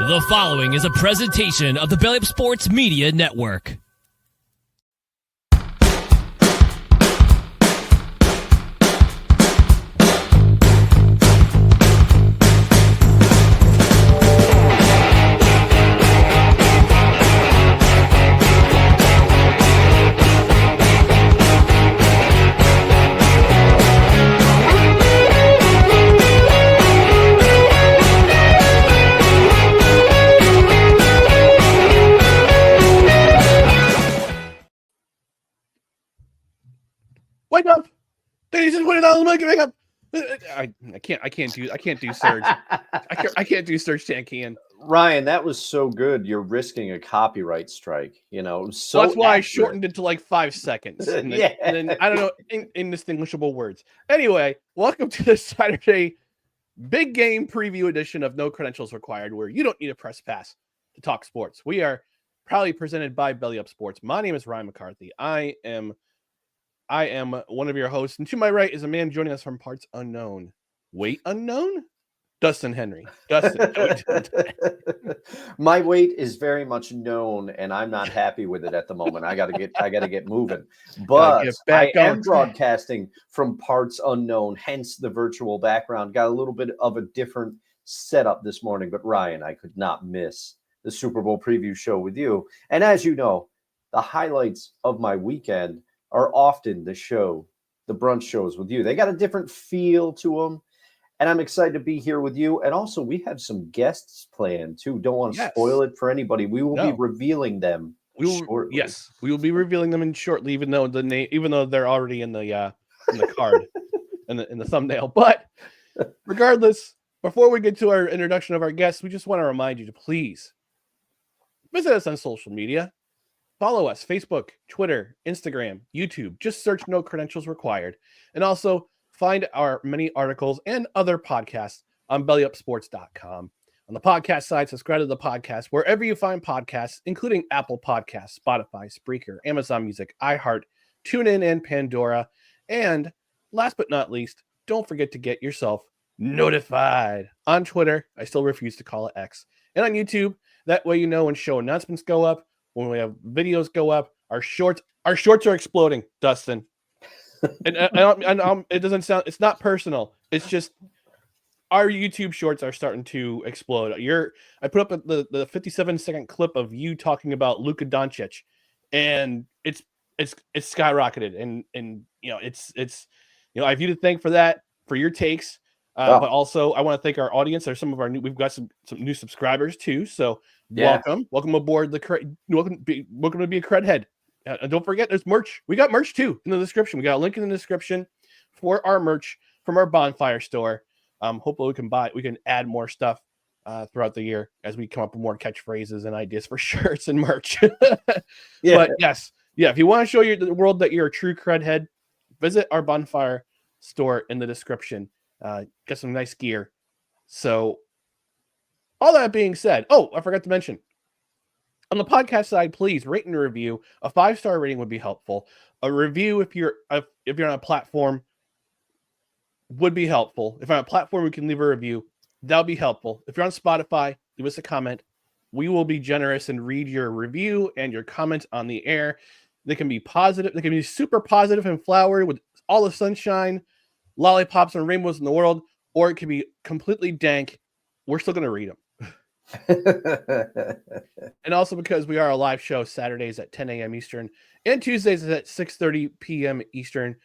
The following is a presentation of the Belly Up Sports Media Network. Wake up! They just put it on. Wake up! I can't do Surge. I can't do Surge Tankian. Ryan, that was so good. You're risking a copyright strike. You know, so that's why accurate. I shortened it to like 5 seconds. And then, Yeah. and then I don't know indistinguishable words. Anyway, welcome to the Saturday big game preview edition of No Credentials Required, where you don't need a press pass to talk sports. We are proudly presented by Belly Up Sports. My name is Ryan McCarthy. I am one of your hosts, and to my right is a man joining us from parts unknown. Weight unknown? Dustin Henry. Dustin. My weight is very much known, and I'm not happy with it at the moment. I gotta get moving. But I am broadcasting from parts unknown, hence the virtual background. Got a little bit of a different setup this morning, but Ryan, I could not miss the Super Bowl preview show with you. And as you know, the highlights of my weekend are often the brunch shows with you. They got a different feel to them, and I'm excited to be here with you. And also, we have some guests planned too. Don't want to spoil it for anybody. We will be revealing them shortly. Yes, we will be revealing them shortly, even though they're already in the card in the thumbnail. But regardless, before we get to our introduction of our guests, we just want to remind you to please visit us on social media. Follow us, Facebook, Twitter, Instagram, YouTube. Just search No Credentials Required. And also find our many articles and other podcasts on bellyupsports.com. On the podcast side, subscribe to the podcast wherever you find podcasts, including Apple Podcasts, Spotify, Spreaker, Amazon Music, iHeart, TuneIn, and Pandora. And last but not least, don't forget to get yourself notified on Twitter. I still refuse to call it X. And on YouTube. That way you know when show announcements go up, when we have videos go up. Our shorts are exploding, Dustin. And it doesn't sound, it's not personal. It's just our YouTube shorts are starting to explode. I put up the 57-second clip of you talking about Luka Doncic, and it's skyrocketed. And you know, it's I have you to thank for that, for your takes. But also I want to thank our audience. There's some of our we've got some new subscribers too. So welcome aboard welcome to be a credhead. And don't forget, there's merch. We got merch too in the description. We got a link in the description for our merch from our bonfire store. Hopefully we can add more stuff throughout the year as we come up with more catchphrases and ideas for shirts and merch. But yes, if you want to show the world that you're a true credhead, visit our bonfire store in the description. Get some nice gear. So all that being said, I forgot to mention, on the podcast side, please rate and review. A 5-star rating would be helpful. A review, if you're on a platform, would be helpful. If on a platform we can leave a review, that'll be helpful. If you're on Spotify, leave us a comment. We will be generous and read your review and your comments on the air. They can be positive. They can be super positive and flowery with all the sunshine, lollipops and rainbows in the world, or it can be completely dank. We're still going to read them. And also because we are a live show Saturdays at 10 a.m. Eastern and Tuesdays at 6:30 p.m. Eastern,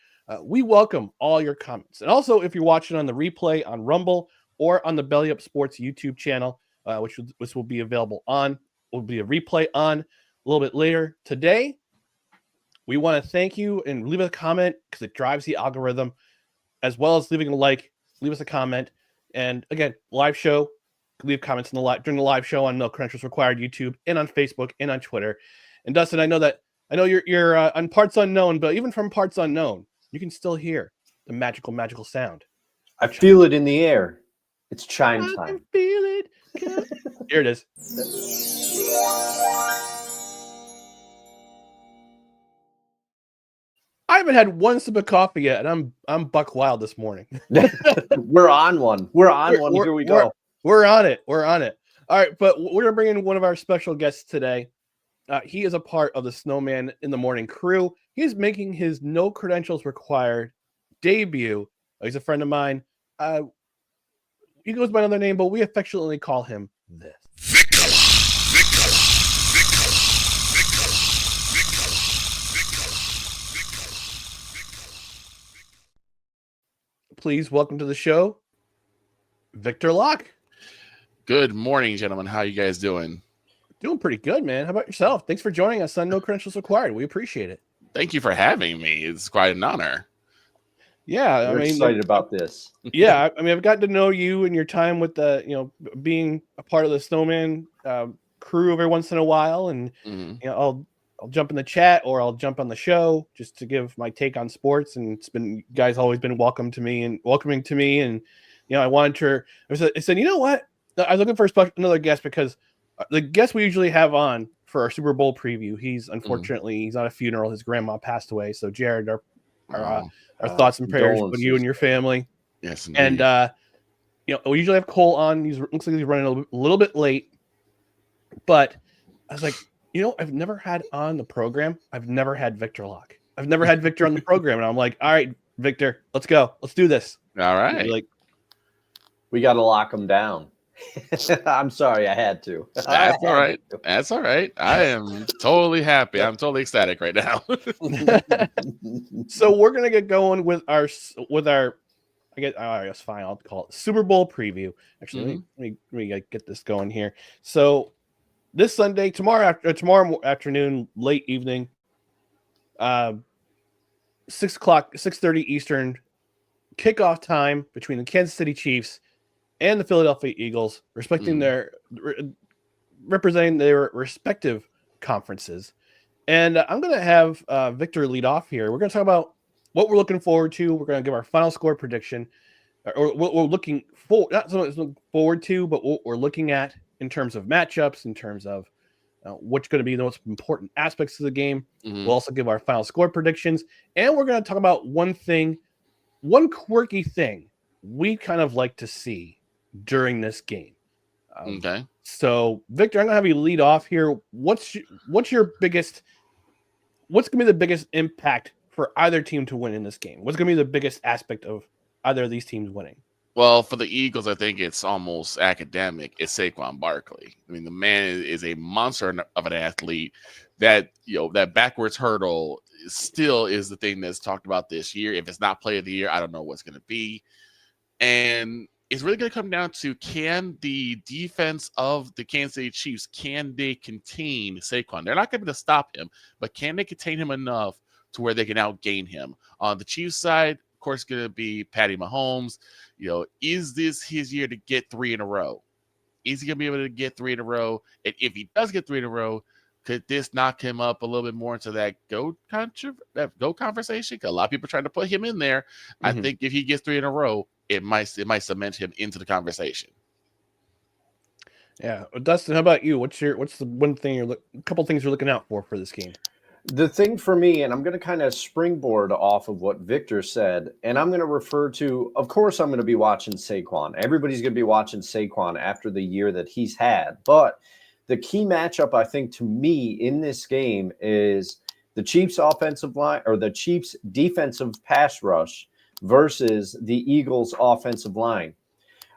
we welcome all your comments. And also, if you're watching on the replay on Rumble or on the Belly Up Sports YouTube channel, which will be available will be a replay on a little bit later today, we want to thank you and leave a comment because it drives the algorithm, as well as leaving a like. Leave us a comment. And again, live show. Leave comments during the live show on No Credentials Required YouTube and on Facebook and on Twitter. And Dustin, I know you're on parts unknown, but even from parts unknown, you can still hear the magical sound. I feel it in the air. It's chime time. I can feel it. Here it is. I haven't had one sip of coffee yet, and I'm buck wild this morning. We're on one. Here we go. We're on it. All right, but we're going to bring in one of our special guests today. He is a part of the Snowman in the Morning crew. He's making his No Credentials Required debut. He's a friend of mine. He goes by another name, but we affectionately call him this. Please welcome to the show, Victor Locke. Good morning, gentlemen. How you guys doing? Doing pretty good, man. How about yourself? Thanks for joining us on No Credentials Required. We appreciate it. Thank you for having me. It's quite an honor. Yeah, We're excited about this. Yeah, I mean, I've gotten to know you and your time with being a part of the Snowman crew every once in a while, and I'll jump in the chat or I'll jump on the show just to give my take on sports. And it's been, you guys always been welcoming to me, and I wanted to. I said, you know what? I was looking for another guest because the guest we usually have on for our Super Bowl preview, he's unfortunately he's on a funeral. His grandma passed away. So Jared, our thoughts and prayers for you and your family. Yes, indeed. And we usually have Cole on. Looks like he's running a little bit late, but I was like, I've never had on the program. I've never had Victor Locke. I've never had Victor on the program, and I'm like, all right, Victor, let's go. Let's do this. All right. Like, we got to lock him down. I'm sorry, I had to. That's all right. That's all right. I am totally happy. I'm totally ecstatic right now. So we're gonna get going with our. I guess fine. I'll call it Super Bowl preview. Actually, let me get this going here. So this Sunday, tomorrow afternoon, late evening, 6:30 Eastern, kickoff time between the Kansas City Chiefs and the Philadelphia Eagles, representing their respective conferences. And I'm going to have Victor lead off here. We're going to talk about what we're looking forward to. We're going to give our final score prediction, or what we're looking for, not so much looking forward to, but what we're looking at in terms of matchups, in terms of what's going to be the most important aspects of the game. We'll also give our final score predictions, and we're going to talk about one quirky thing we kind of like to see during this game. Okay. So Victor, I'm gonna have you lead off here. What's going to be the biggest impact for either team to win in this game? What's going to be the biggest aspect of either of these teams winning? Well, for the Eagles, I think it's almost academic. It's Saquon Barkley. I mean, the man is a monster of an athlete. That backwards hurdle still is the thing that's talked about this year. If it's not play of the year, I don't know what's going to be. And it's really going to come down to, can the defense of the Kansas City Chiefs, can they contain Saquon? They're not going to stop him, but can they contain him enough to where they can outgain him? On the Chiefs side, of course, going to be Patty Mahomes. Is this his year to get 3 in a row? Is he going to be able to get 3 in a row? And if he does get 3 in a row, could this knock him up a little bit more into that GOAT conversation? Because a lot of people are trying to put him in there. I think if he gets 3 in a row, it might cement him into the conversation. Yeah, Dustin, how about you? What's the one thing a couple things you're looking out for this game? The thing for me, and I'm going to kind of springboard off of what Victor said, and I'm going to refer to, of course, I'm going to be watching Saquon. Everybody's going to be watching Saquon after the year that he's had. But the key matchup, I think, to me in this game is the Chiefs' offensive line, or the Chiefs' defensive pass rush versus the Eagles' offensive line.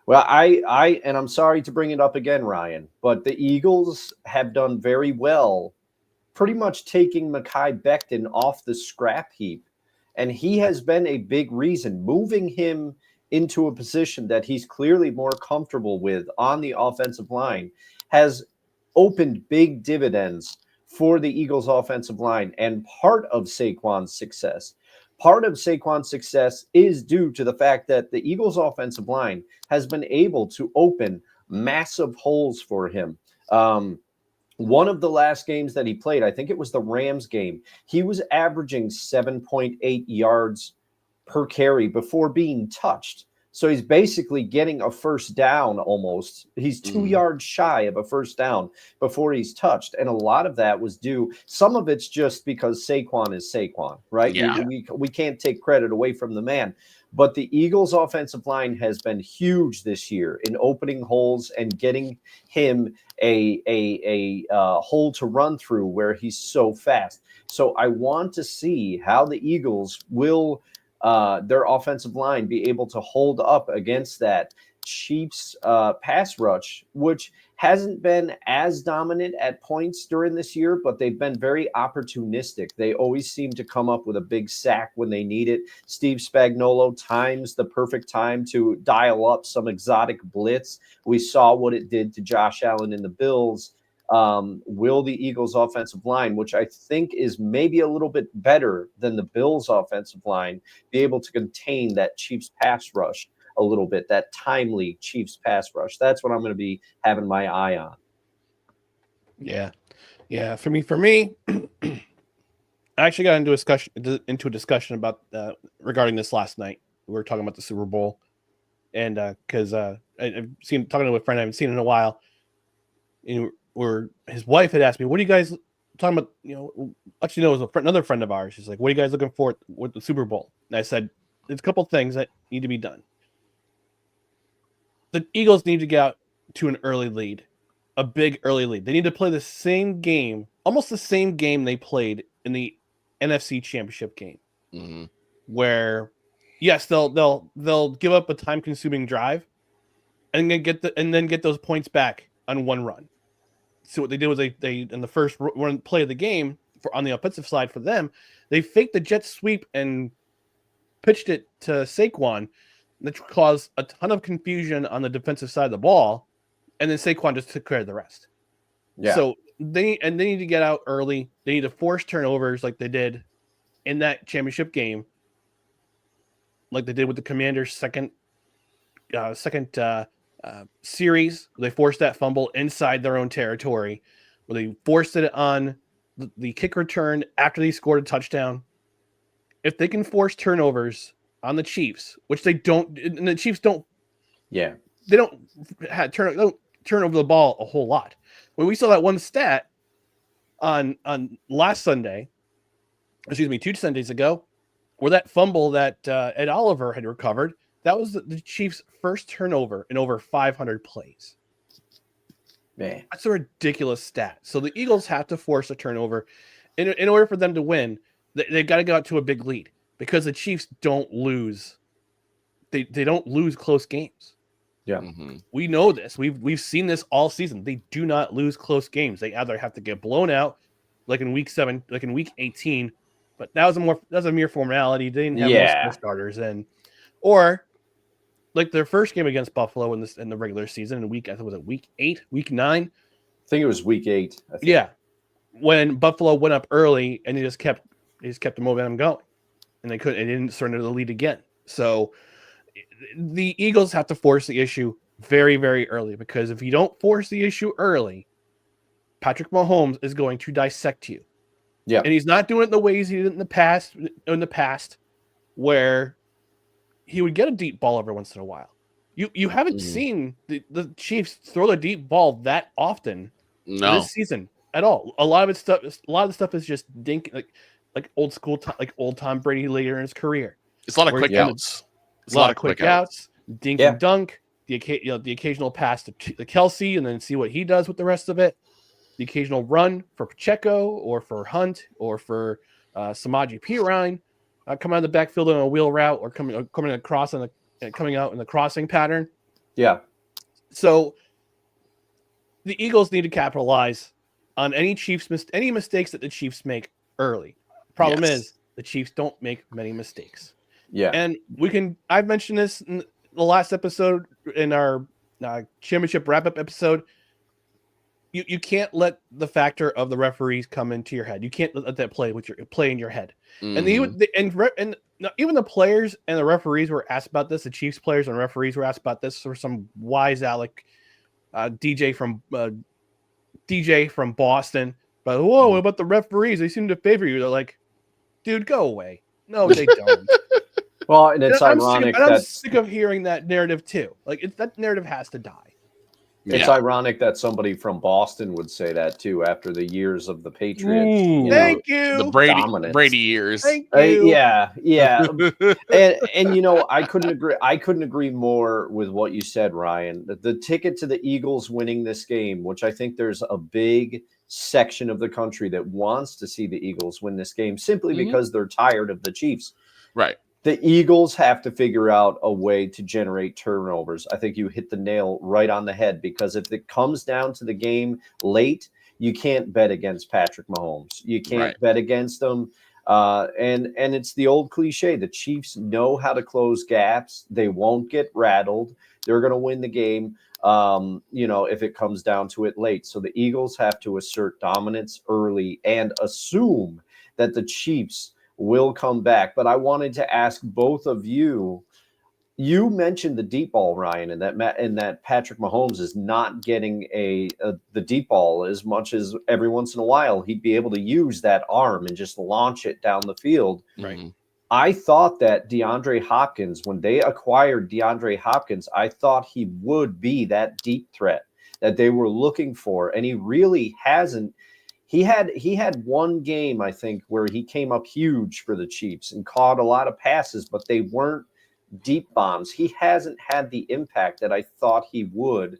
Well, and I'm sorry to bring it up again, Ryan, but the Eagles have done very well pretty much taking Mekhi Becton off the scrap heap. And he has been a big reason, moving him into a position that he's clearly more comfortable with on the offensive line has opened big dividends for the Eagles' offensive line. And part of Saquon's success is due to the fact that the Eagles' offensive line has been able to open massive holes for him. One of the last games that he played, I think it was the Rams game, he was averaging 7.8 yards per carry before being touched. So he's basically getting a first down almost. He's 2 yards shy of a first down before he's touched. And a lot of that was due. Some of it's just because Saquon is Saquon, right? Yeah. We can't take credit away from the man. But the Eagles' offensive line has been huge this year in opening holes and getting him a hole to run through where he's so fast. So I want to see how the Eagles will their offensive line be able to hold up against that Chiefs pass rush, which hasn't been as dominant at points during this year, but they've been very opportunistic. They always seem to come up with a big sack when they need it. Steve Spagnuolo times the perfect time to dial up some exotic blitz. We saw what it did to Josh Allen and the Bills. Will the Eagles offensive line, which I think is maybe a little bit better than the Bills offensive line, be able to contain that Chiefs pass rush a little bit, that timely Chiefs pass rush? That's what I'm going to be having my eye on. Yeah. For me, I actually got into a discussion about regarding this last night. We were talking about the Super Bowl, and because I've talking to a friend I haven't seen in a while, where his wife had asked me, "What are you guys talking about?" Actually, no, it was another friend of ours. She's like, "What are you guys looking for with the Super Bowl?" And I said, "There's a couple things that need to be done. The Eagles need to get out to an early lead, a big early lead. They need to play the same game, almost the same game they played in the NFC Championship game, where, yes, they'll give up a time-consuming drive, and then get those points back on one run." So what they did was they in the first run play of the game on the offensive side for them, they faked the jet sweep and pitched it to Saquon, which caused a ton of confusion on the defensive side of the ball, and then Saquon just took care of the rest. Yeah. So they need to get out early. They need to force turnovers like they did in that championship game, like they did with the Commanders' second series. They forced that fumble inside their own territory, where they forced it on the kick return after they scored a touchdown. If they can force turnovers on the Chiefs, which they don't, and the Chiefs don't, they don't turn over the ball a whole lot. When we saw that one stat on last Sunday, 2 Sundays ago, where that fumble that Ed Oliver had recovered, that was the Chiefs' first turnover in over 500 plays. Man, that's a ridiculous stat. So the Eagles have to force a turnover in order for them to win. They've got to go out to a big lead, because the Chiefs don't lose. They don't lose close games. Yeah, we know this. We've seen this all season. They do not lose close games. They either have to get blown out, like in week 7, like in week 18, but that was a mere formality. They didn't have most of their starters in, or like their first game against Buffalo in the regular season in week 8, week 9. I think it was week 8. Yeah, when Buffalo went up early and they just kept the momentum going, and they didn't surrender the lead again. So the Eagles have to force the issue very, very early, because if you don't force the issue early, Patrick Mahomes is going to dissect you. Yeah, and he's not doing it the ways he did in the past, where he would get a deep ball every once in a while. You haven't seen the Chiefs throw the deep ball that often this season at all. A lot of the stuff is just dink, like old school, like old Tom Brady later in his career. It's a lot of quick outs. It's a lot of quick outs, dink and dunk. The occasional pass to Kelsey, and then see what he does with the rest of it. The occasional run for Pacheco or for Hunt or for Samaje Perine. Coming out of the backfield on a wheel route, or coming across coming out in the crossing pattern. Yeah. So the Eagles need to capitalize on any mistakes that the Chiefs make early. Problem is, the Chiefs don't make many mistakes. Yeah. And I've mentioned this in the last episode, in our championship wrap-up episode. You can't let the factor of the referees come into your head. You can't let that play in your head. And even the players and the referees were asked about this. The Chiefs players and referees were asked about this. For some wise Alec DJ from Boston, but whoa, what about the referees? They seem to favor you. They're like, dude, go away. No, they don't. Well, and it's ironic I'm sick of hearing that narrative too. Like that narrative has to die. It's ironic that somebody from Boston would say that too after the years of the Patriots. Thank you. The Dominance. Brady years. Thank you. Yeah. and I couldn't agree more with what you said, Ryan. The ticket to the Eagles winning this game, which I think there's a big section of the country that wants to see the Eagles win this game simply because they're tired of the Chiefs. Right. The Eagles have to figure out a way to generate turnovers. I think you hit the nail right on the head, because if it comes down to the game late, you can't bet against Patrick Mahomes. You can't bet against him. And it's the old cliche. The Chiefs know how to close gaps. They won't get rattled. They're going to win the game, if it comes down to it late. So the Eagles have to assert dominance early and assume that the Chiefs will come back. But I wanted to ask both of you. You mentioned the deep ball, Ryan, and that Patrick Mahomes is not getting the deep ball as much as every once in a while he'd be able to use that arm and just launch it down the field. Right. I thought that DeAndre Hopkins, when they acquired DeAndre Hopkins, I thought he would be that deep threat that they were looking for, and he really hasn't. He had one game, I think, where he came up huge for the Chiefs and caught a lot of passes, but they weren't deep bombs. He hasn't had the impact that I thought he would.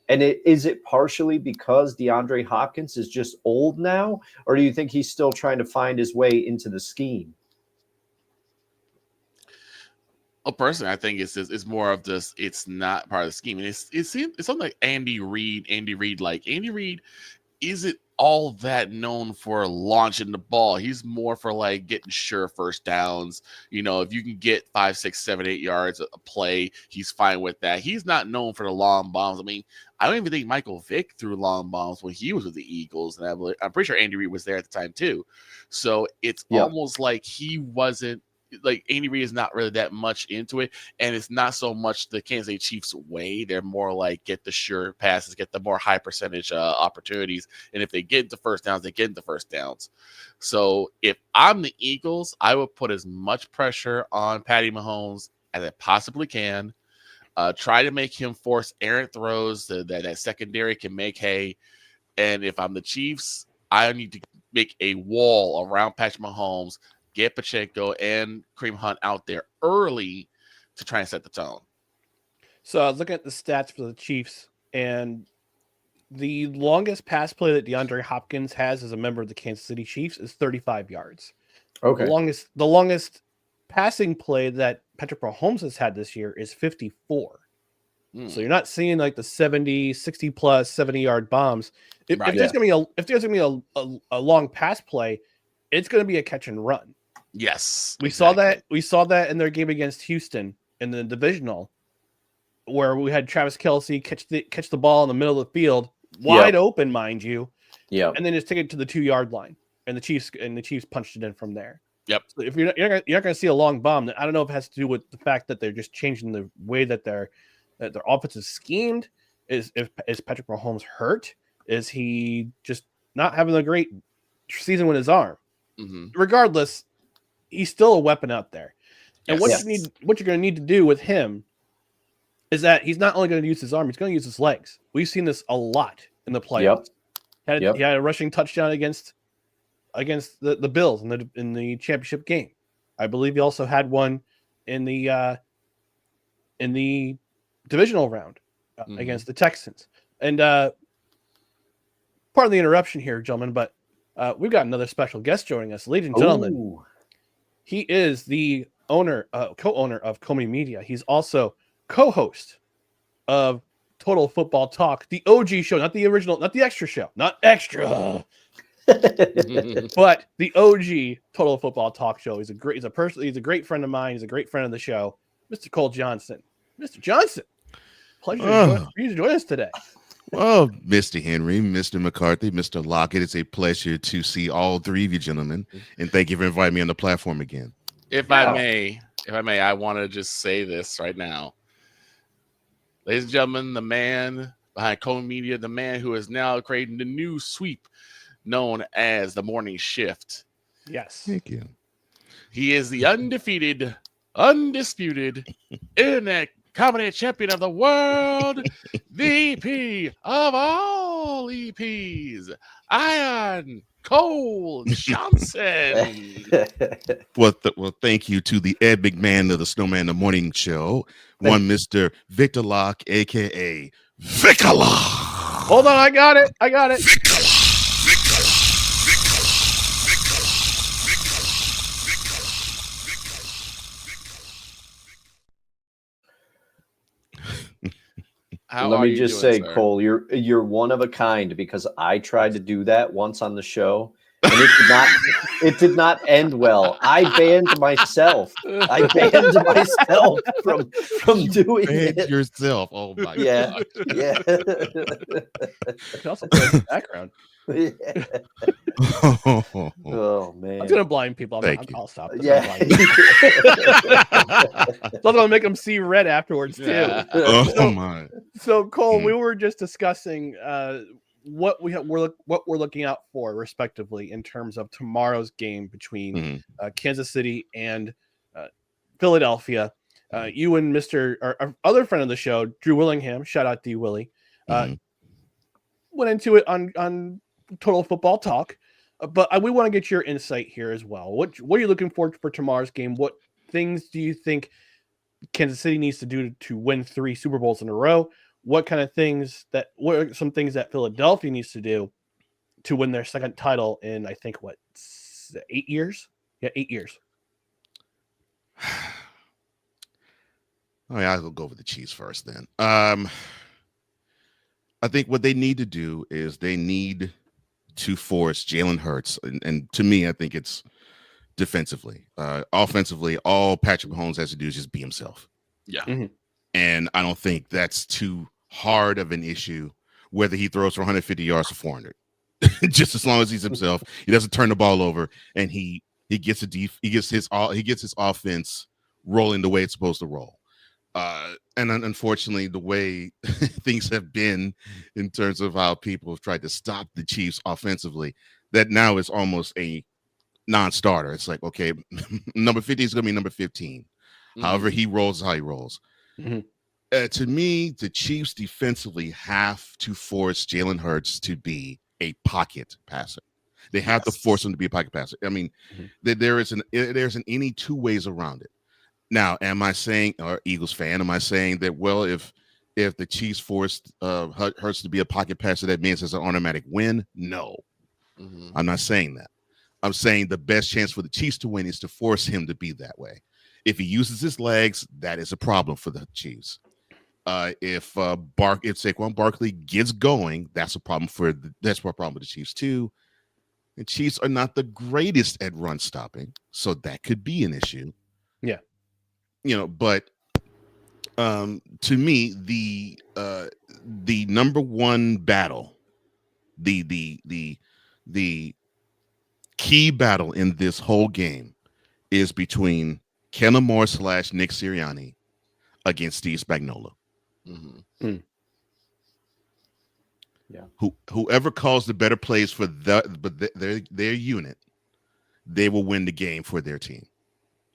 And is it partially because DeAndre Hopkins is just old now, or do you think he's still trying to find his way into the scheme? Well, personally, I think it's more of this. It's not part of the scheme, and it's something like Andy Reid. Andy Reid isn't all that known for launching the ball. He's more for like getting sure first downs. If you can get 5, 6, 7, 8 yards a play, he's fine with that. He's not known for the long bombs. I mean, I don't even think Michael Vick threw long bombs when he was with the Eagles, and I'm pretty sure Andy Reid was there at the time too. So it's almost like he wasn't. Like Andy Reid is not really that much into it, and it's not so much the Kansas City Chiefs way. They're more like get the sure passes, get the more high percentage opportunities, and if they get into first downs, they get into first downs. So if I'm the Eagles, I would put as much pressure on Patty Mahomes as I possibly can. Try to make him force errant throws that secondary can make hay. And if I'm the Chiefs, I need to make a wall around Patrick Mahomes, get Pacheco and Kareem Hunt out there early to try and set the tone. So I was looking at the stats for the Chiefs, and the longest pass play that DeAndre Hopkins has as a member of the Kansas City Chiefs is 35 yards. Okay. The longest passing play that Patrick Mahomes has had this year is 54. So you're not seeing like the 70, 60 plus 70-yard bombs. If there's going to be a long pass play, it's going to be a catch and run. Yes, we saw that in their game against Houston in the divisional, where we had Travis Kelce catch the ball in the middle of the field, wide open, mind you, and then just take it to the 2-yard line, and the Chiefs punched it in from there. Yep. So if you're not going to see a long bomb, I don't know if it has to do with the fact that they're just changing the way that their offense is schemed. Is Patrick Mahomes hurt? Is he just not having a great season with his arm? Mm-hmm. Regardless, he's still a weapon out there. And Yes. what you're going to need to do with him is that he's not only going to use his arm, he's going to use his legs. We've seen this a lot in the playoffs. He had a rushing touchdown against the Bills in the championship game. I believe he also had one in the divisional round against the Texans. And pardon the interruption here, gentlemen, but we've got another special guest joining us, ladies and gentlemen. Ooh. He is the co-owner of Comey Media. He's also co-host of Total Football Talk, the OG show, not the original, not the extra show, not extra, but the OG Total Football Talk show. He's a great friend of mine. He's a great friend of the show, Mr. Cole Johnson. Mr. Johnson, pleasure for you to join us today. Well, Mr. Henry, Mr. McCarthy, Mr. Locke, it's a pleasure to see all three of you gentlemen, and thank you for inviting me on the platform again. If I may, I want to just say this right now. Ladies and gentlemen, the man behind Comey Media, the man who is now creating the new sweep known as the Morning Shift. Yes. Thank you. He is the undefeated undisputed internet comedy champion of the world, the EP of all EPs, Iron Cole Johnson. Well, thank you to the Ed McMahon of the Snowman in the Morning Show, one Mr. Victor Locke, aka Victor Locke. Hold on, I got it. Let me just say, sir? Cole, you're one of a kind, because I tried to do that once on the show, and it did not end well. I banned myself. from doing it. Yourself. Oh my god. Yeah. You can also play in the background. Oh man, I'm gonna blind people. I'll stop. Yeah, it's also gonna make them see red afterwards too. My. So Cole, we were just discussing what we're looking out for, respectively, in terms of tomorrow's game between Kansas City and Philadelphia. You and our other friend of the show, Drew Willingham, shout out D Willie, went into it on Total Football Talk, but we want to get your insight here as well. What are you looking for tomorrow's game? What things do you think Kansas City needs to do to win 3 Super Bowls in a row? What are some things that Philadelphia needs to do to win their second title in, I think, 8 years? Yeah, 8 years. All right, I'll go with the Chiefs first then. I think what they need to do is they need to force Jalen Hurts. And to me, I think it's defensively. Offensively, all Patrick Mahomes has to do is just be himself. Yeah. Mm-hmm. And I don't think that's too hard of an issue, whether he throws for 150 yards or 400. Just as long as he's himself, he doesn't turn the ball over, and he gets his offense rolling the way it's supposed to roll. And unfortunately, the way things have been in terms of how people have tried to stop the Chiefs offensively, that now is almost a non-starter. It's like, okay, number 50 is going to be number 15. However he rolls, how he rolls. To me, the Chiefs defensively have to force Jalen Hurts to be a pocket passer. They have to force him to be a pocket passer. I mean, there isn't any two ways around it. Now, am I saying, or Eagles fan, am I saying that, well, if the Chiefs forced Hurts to be a pocket passer, that means it's an automatic win? No, I'm not saying that. I'm saying the best chance for the Chiefs to win is to force him to be that way. If he uses his legs, that is a problem for the Chiefs. If Saquon Barkley gets going, that's a problem with the Chiefs too. The Chiefs are not the greatest at run stopping, so that could be an issue. Yeah. But to me, the number one battle, the key battle in this whole game is between Kellen Moore / Nick Sirianni against Steve Spagnuolo. Yeah. Whoever calls the better plays for their unit, they will win the game for their team.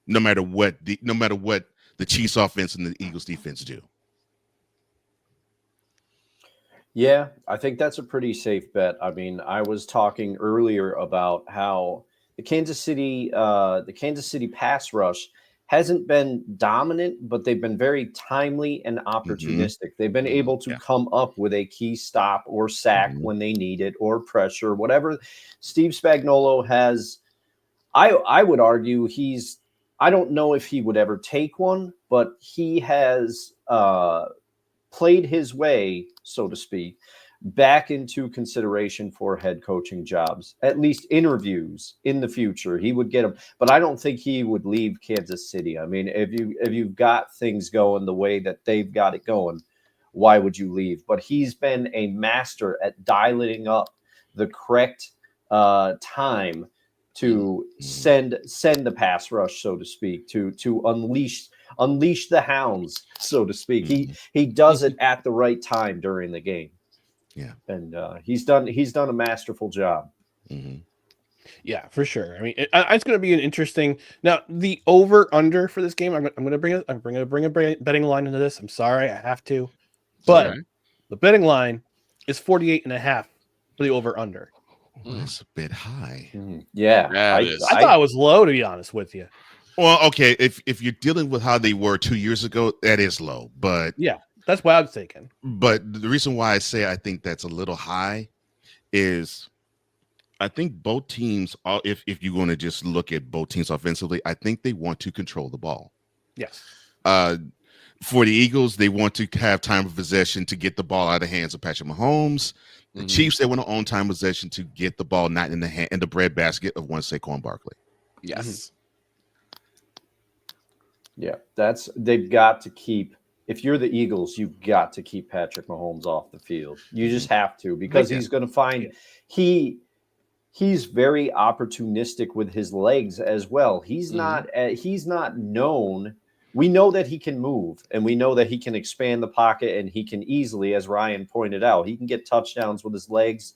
No matter what the Chiefs offense and the Eagles defense do. Yeah, I think that's a pretty safe bet. I mean, I was talking earlier about how the Kansas City pass rush hasn't been dominant, but they've been very timely and opportunistic. They've been able to come up with a key stop or sack when they need it, or pressure, whatever. Steve Spagnuolo has, I would argue I don't know if he would ever take one, but he has played his way, so to speak, back into consideration for head coaching jobs, at least interviews in the future. He would get them, but I don't think he would leave Kansas City. I mean, if you've got things going the way that they've got it going, why would you leave? But he's been a master at dialing up the correct time to send the pass rush, so to speak, to unleash the hounds, so to speak. He does it at the right time during the game. Yeah, and he's done a masterful job. Yeah, for sure. I mean, it's going to be an interesting. Now, the over/under for this game, I'm going to bring it. I'm going to bring a betting line into this. I'm sorry, I have to, but Okay. the betting line is 48.5 for the over/under. Well, that's a bit high. Yeah, That is. I thought it was low, to be honest with you. Well, okay, if you're dealing with how they were 2 years ago, that is low. But Yeah, that's what I was thinking. But the reason why I say I think that's a little high is I think both teams, if you're going to just look at both teams offensively, I think they want to control the ball. Yes. For the Eagles, they want to have time of possession to get the ball out of the hands of Patrick Mahomes. The Chiefs, they want to own time possession to get the ball not in the breadbasket of one Saquon Barkley. Yes. Yeah, they've got to keep. If you're the Eagles, you've got to keep Patrick Mahomes off the field. You just have to, because he's going to find he's very opportunistic with his legs as well. He's not known. We know that he can move, and we know that he can expand the pocket, and he can easily, as Ryan pointed out, he can get touchdowns with his legs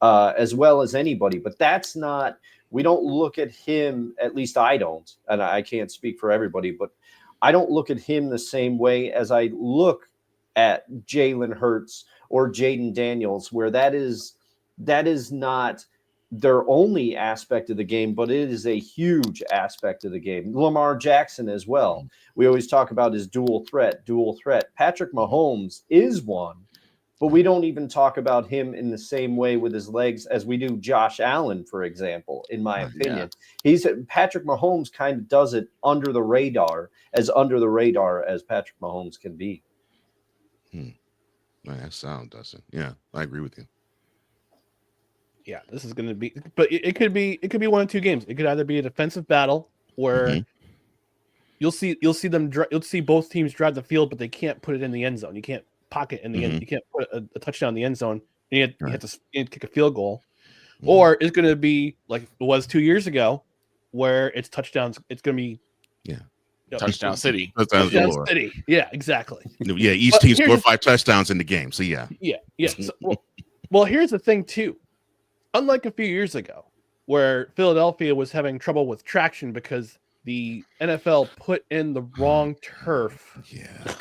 as well as anybody. But that's not. We don't look at him, at least I don't, and I can't speak for everybody, but I don't look at him the same way as I look at Jalen Hurts or Jaden Daniels, where that is not their only aspect of the game, but it is a huge aspect of the game. Lamar Jackson as well. We always talk about his dual threat. Patrick Mahomes is one, but we don't even talk about him in the same way with his legs as we do Josh Allen, for example, in my opinion. Patrick Mahomes kind of does it under the radar as Patrick Mahomes can be. That's sound, Dustin. Yeah, I agree with you. Yeah, this is going to be, but it could be one of two games. It could either be a defensive battle where you'll see both teams drive the field, but they can't put it in the end zone. You can't pocket in the end. You can't put a touchdown in the end zone. And you have to kick a field goal, or it's going to be like it was 2 years ago, where it's touchdowns. It's going to be Touchdown City. Touchdown City. Yeah, exactly. Yeah, each team scored 5 touchdowns in the game. So yeah. So, well, here's the thing too. Unlike a few years ago, where Philadelphia was having trouble with traction because the NFL put in the wrong turf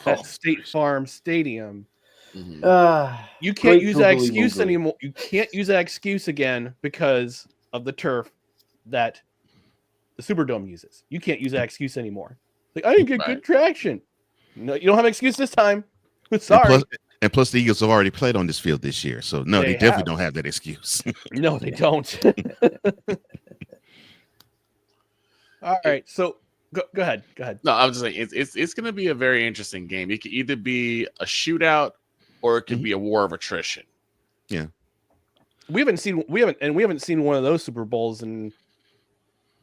at State Farm Stadium. You can't use that excuse anymore. You can't use that excuse again because of the turf that the Superdome uses. You can't use that excuse anymore. Like, I didn't get good traction. No, you don't have an excuse this time. Sorry. And plus, the Eagles have already played on this field this year. So, no, they definitely don't have that excuse. No, they don't. All right. So, go ahead. Go ahead. No, I'm just saying it's going to be a very interesting game. It could either be a shootout or it could be a war of attrition. Yeah. We haven't seen one of those Super Bowls in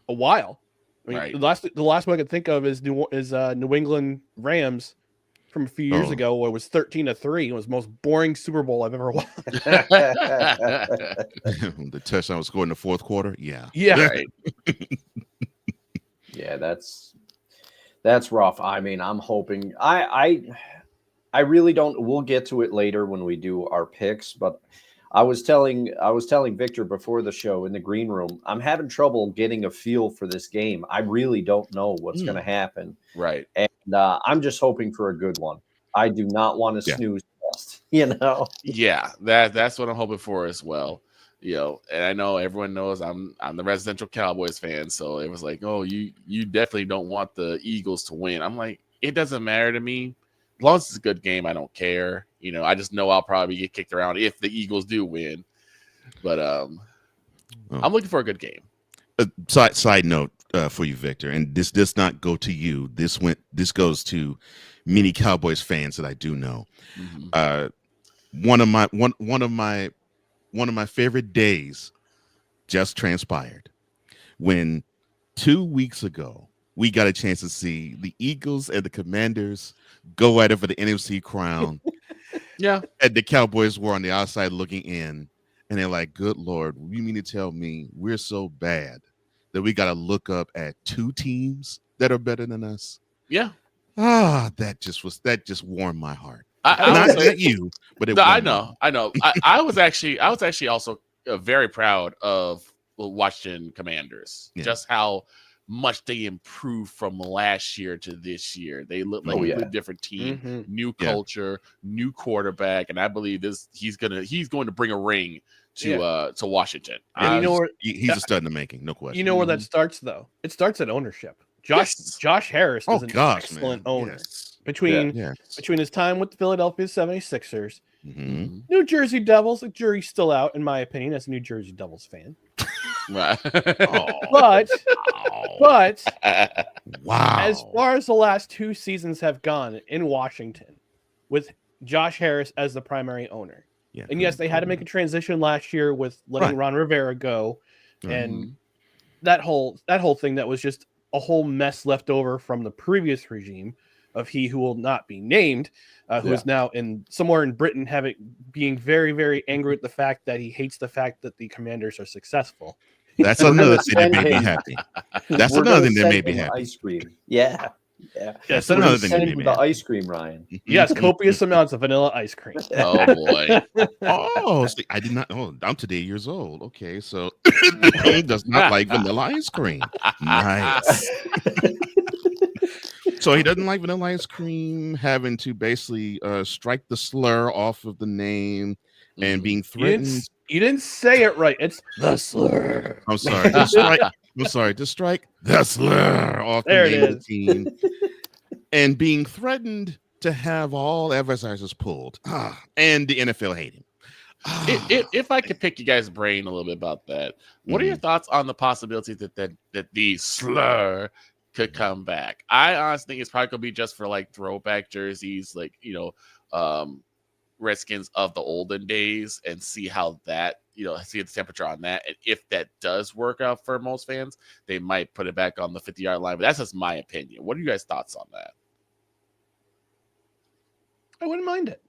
a while. I mean, the last one I could think of is New England Rams from a few years ago, where it was 13-3. It was the most boring Super Bowl I've ever watched. The touchdown was scored in the fourth quarter. Yeah. Right. Yeah, that's rough. I mean, I'm hoping I really don't. We'll get to it later when we do our picks, but I was telling Victor before the show in the green room, I'm having trouble getting a feel for this game. I really don't know what's going to happen. Right. And I'm just hoping for a good one. I do not want to snooze test, Yeah, that's what I'm hoping for as well. And I know everyone knows I'm the residential Cowboys fan, so it was like, oh, you definitely don't want the Eagles to win. I'm like, it doesn't matter to me. As long as it's a good game, I don't care. I just know I'll probably get kicked around if the Eagles do win. But I'm looking for a good game. Side note for you, Victor, and this does not go to you. This goes to many Cowboys fans that I do know. One of my favorite days just transpired when 2 weeks ago we got a chance to see the Eagles and the Commanders go at it for the NFC crown. Yeah. And the Cowboys were on the outside looking in, and they're like, good Lord, you mean to tell me we're so bad that we got to look up at 2 teams that are better than us? Yeah. That just warmed my heart. Not you, but I know. I was actually also very proud of Washington Commanders. Yeah. Just how much they improved from last year to this year. They look like a different team, new culture, new quarterback, and I believe he's going to bring a ring to Washington. And you know where he's a stud in the making, no question. You know where that starts though? It starts at ownership. Josh Harris is an excellent owner. Yes. Between his time with the Philadelphia 76ers, Mm-hmm. New Jersey Devils, the jury's still out, in my opinion, as a New Jersey Devils fan. Right. But wow. As far as the last 2 seasons have gone in Washington, with Josh Harris as the primary owner. Yeah, and yes, they had to make a transition last year with letting Ron Rivera go, and that whole thing that was just a whole mess left over from the previous regime of he who will not be named, who is now somewhere in Britain, being very, very angry at the fact that he hates the fact that the Commanders are successful. That's another thing that made me happy. That's another thing that made me happy. Ice cream. Yeah. That's another thing that send made him me the happy. ice cream, Ryan. Yes, copious amounts of vanilla ice cream. Oh boy. Oh, see, I did not. Oh, I'm today years old. Okay, so he does not like vanilla ice cream. Nice. So he doesn't like vanilla ice cream, having to basically strike the slur off of the name and being threatened. You didn't say it right. It's the slur. I'm sorry. To strike the slur off the name of the team. And being threatened to have all advertisers pulled. And the NFL hate him. If I could pick you guys' brain a little bit about that, what are your thoughts on the possibility that the slur could come back? I honestly think it's probably gonna be just for like throwback jerseys, like Redskins of the olden days, and see how that see the temperature on that. And if that does work out for most fans, they might put it back on the 50-yard line. But that's just my opinion. What are you guys' thoughts on that? I wouldn't mind it.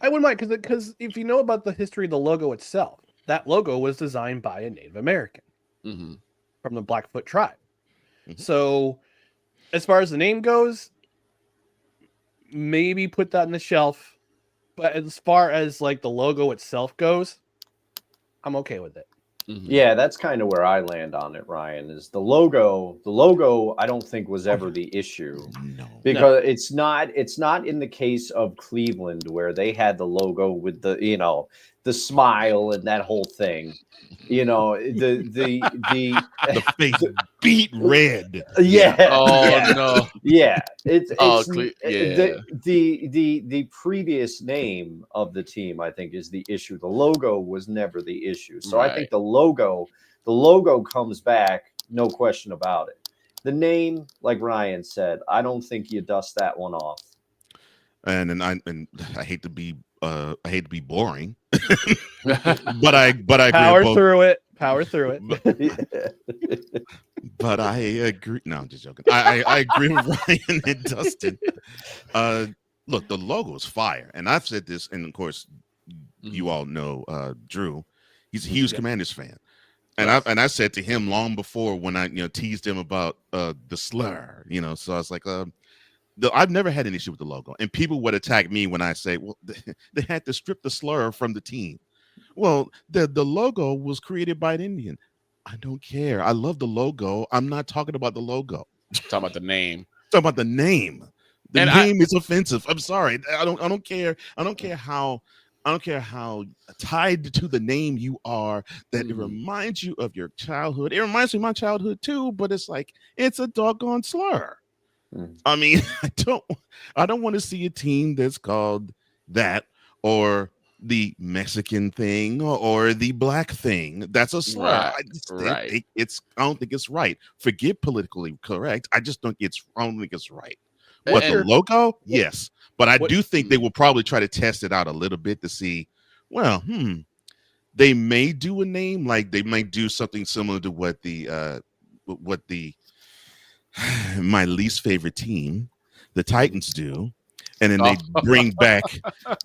I wouldn't mind because if you know about the history of the logo itself, that logo was designed by a Native American from the Blackfoot tribe. So as far as the name goes, maybe put that on the shelf. But as far as like the logo itself goes, I'm okay with it. Yeah, that's kind of where I land on it, Ryan, is the logo. The logo, I don't think was ever the issue. Because it's not in the case of Cleveland where they had the logo with the smile and that whole thing. The face beat red. Yeah. Oh no. Yeah. It's yeah. The previous name of the team, I think, is the issue. The logo was never the issue. So I think the logo comes back, no question about it. The name, like Ryan said, I don't think you dust that one off. And I hate to be boring, but I agree. Power through it. But I agree. No, I'm just joking. I agree with Ryan and Dustin. Look, the logo is fire, and I've said this, and of course, you all know Drew. He's a huge Commanders fan, and I said to him long before when I teased him about the slur. So I was like, I've never had an issue with the logo, and people would attack me when I say, well, they had to strip the slur from the team. Well, the logo was created by an Indian. I don't care. I love the logo. I'm not talking about the logo. Talking about the name. Talking about the name. The name is offensive. I'm sorry. I don't care. I don't care how tied to the name you are, that it reminds you of your childhood. It reminds me of my childhood too, but it's like it's a doggone slur. I mean, I don't want to see a team that's called that, or the Mexican thing, or the black thing. That's a slur. Right. I don't think it's right. Forget politically correct. I don't think it's right. But the logo, yes. But I do think they will probably try to test it out a little bit to see, well, they may do a name, like they might do something similar to what my least favorite team, the Titans, do. And then they bring back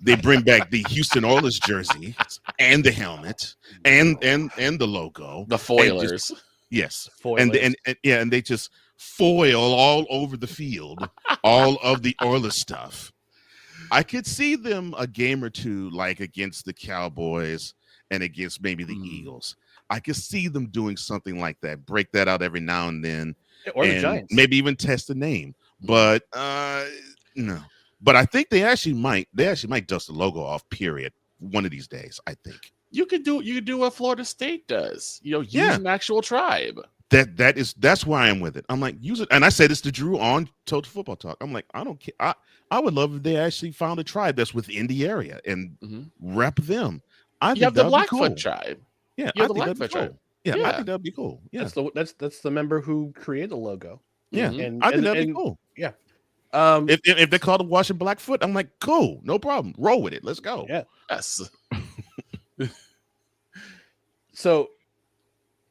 the Houston Oilers jersey and the helmet and the logo, the foilers. Foilers. And they just foil all over the field all of the Oilers stuff. I could see them a game or two, like against the Cowboys and against maybe the Eagles. I could see them doing something like that. Break that out every now and then, Or the and Giants. maybe even test the name. But no. But I think they actually might dust the logo off. Period. One of these days, I think. You could do what Florida State does. Use Yeah. an actual tribe. That's where I am with it. I'm like, use it. And I said this to Drew on Total Football Talk. I'm like, I don't care. I would love if they actually found a tribe that's within the area and rep them. I You think have the that'd be Blackfoot cool. tribe. Yeah, You I have the think that'd be Blackfoot cool. tribe. Yeah, I Yeah. think that'd be cool. Yeah, That's the member who created the logo. yeah, And I think that'd be cool. Yeah. If they call it Washington Blackfoot, I'm like, cool, no problem. Roll with it. Let's go. Yeah. Yes. So,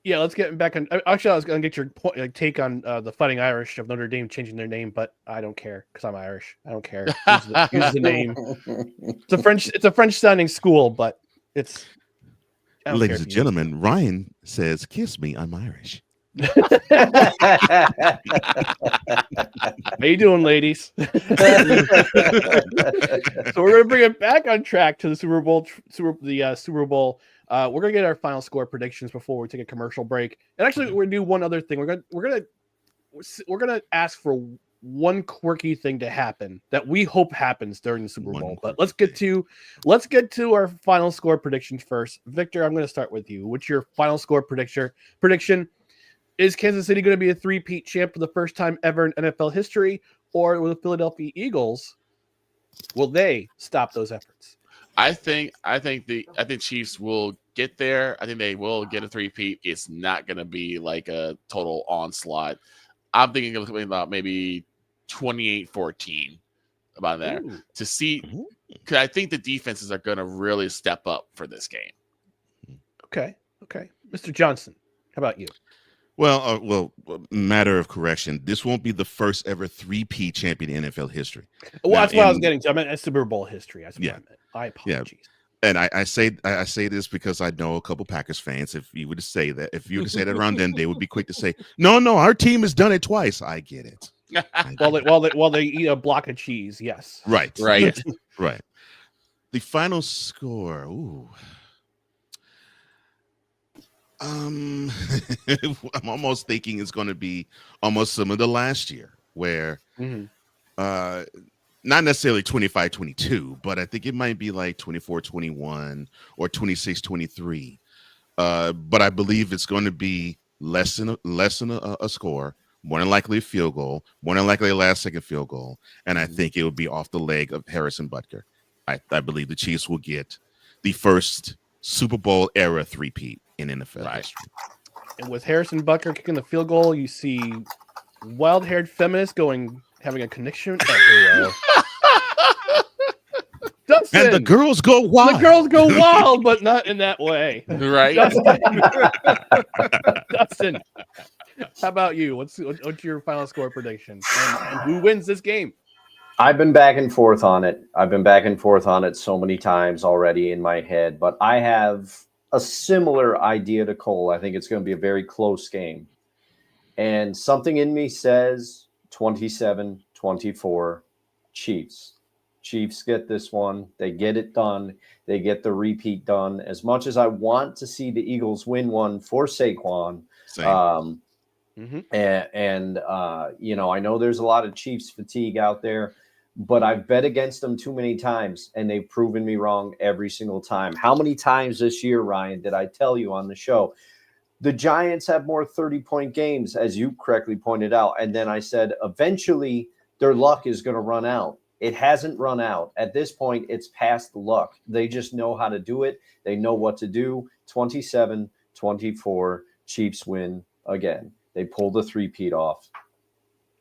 yeah, let's get back on. Actually, I was going to get your take on the Fighting Irish of Notre Dame changing their name, but I don't care because I'm Irish. I don't care. Use the name. It's a French sounding school, but it's. Ladies and gentlemen, Ryan says, "Kiss me, I'm Irish." How you doing, ladies? So we're gonna bring it back on track to the Super Bowl. Super Bowl. We're gonna get our final score predictions before we take a commercial break. And actually, we're gonna do one other thing. We're gonna ask for one quirky thing to happen that we hope happens during the Super Bowl. But let's get to our final score predictions first. Victor, I'm gonna start with you. What's your final score prediction? Is Kansas City going to be a three-peat champ for the first time ever in NFL history, or will the Philadelphia Eagles will they stop those efforts? I think Chiefs will get there. I think they will get a three-peat. It's not going to be like a total onslaught. I'm thinking of about maybe 28-14 about there. Ooh. To see, because I think the defenses are going to really step up for this game. Okay. Mr. Johnson, how about you? Well, matter of correction. This won't be the first ever 3P champion in NFL history. Well, that's what I was getting to. I meant Super Bowl history. That's what I meant. I apologize. Yeah. And I say this because I know a couple Packers fans. If you were to say that around then, they would be quick to say, "No, our team has done it twice." I get it. While they eat a block of cheese, yes. Right. Right. Right. The final score. Ooh. I'm almost thinking it's going to be almost similar to last year, where not necessarily 25-22, but I think it might be like 24-21 or 26-23. But I believe it's going to be less than a score, more than likely a field goal, more than likely a last-second field goal, and I think it will be off the leg of Harrison Butker. I believe the Chiefs will get the first Super Bowl era three-peat in NFL history. And with Harrison Butker kicking the field goal, you see wild-haired feminists having a connection everywhere. Dustin, And the girls go wild. The girls go wild, but not in that way. Right. Dustin, how about you? What's your final score prediction? And who wins this game? I've been back and forth on it so many times already in my head, but I have a similar idea to Cole. I think it's going to be a very close game. And something in me says 27-24 Chiefs. Chiefs get this one. They get it done. They get the repeat done. As much as I want to see the Eagles win one for Saquon, I know there's a lot of Chiefs fatigue out there, but I've bet against them too many times, and they've proven me wrong every single time. How many times this year, Ryan, did I tell you on the show, the Giants have more 30-point games, as you correctly pointed out, and then I said eventually their luck is going to run out. It hasn't run out. At this point, it's past luck. They just know how to do it. They know what to do. 27-24, Chiefs win again. They pull the three-peat off.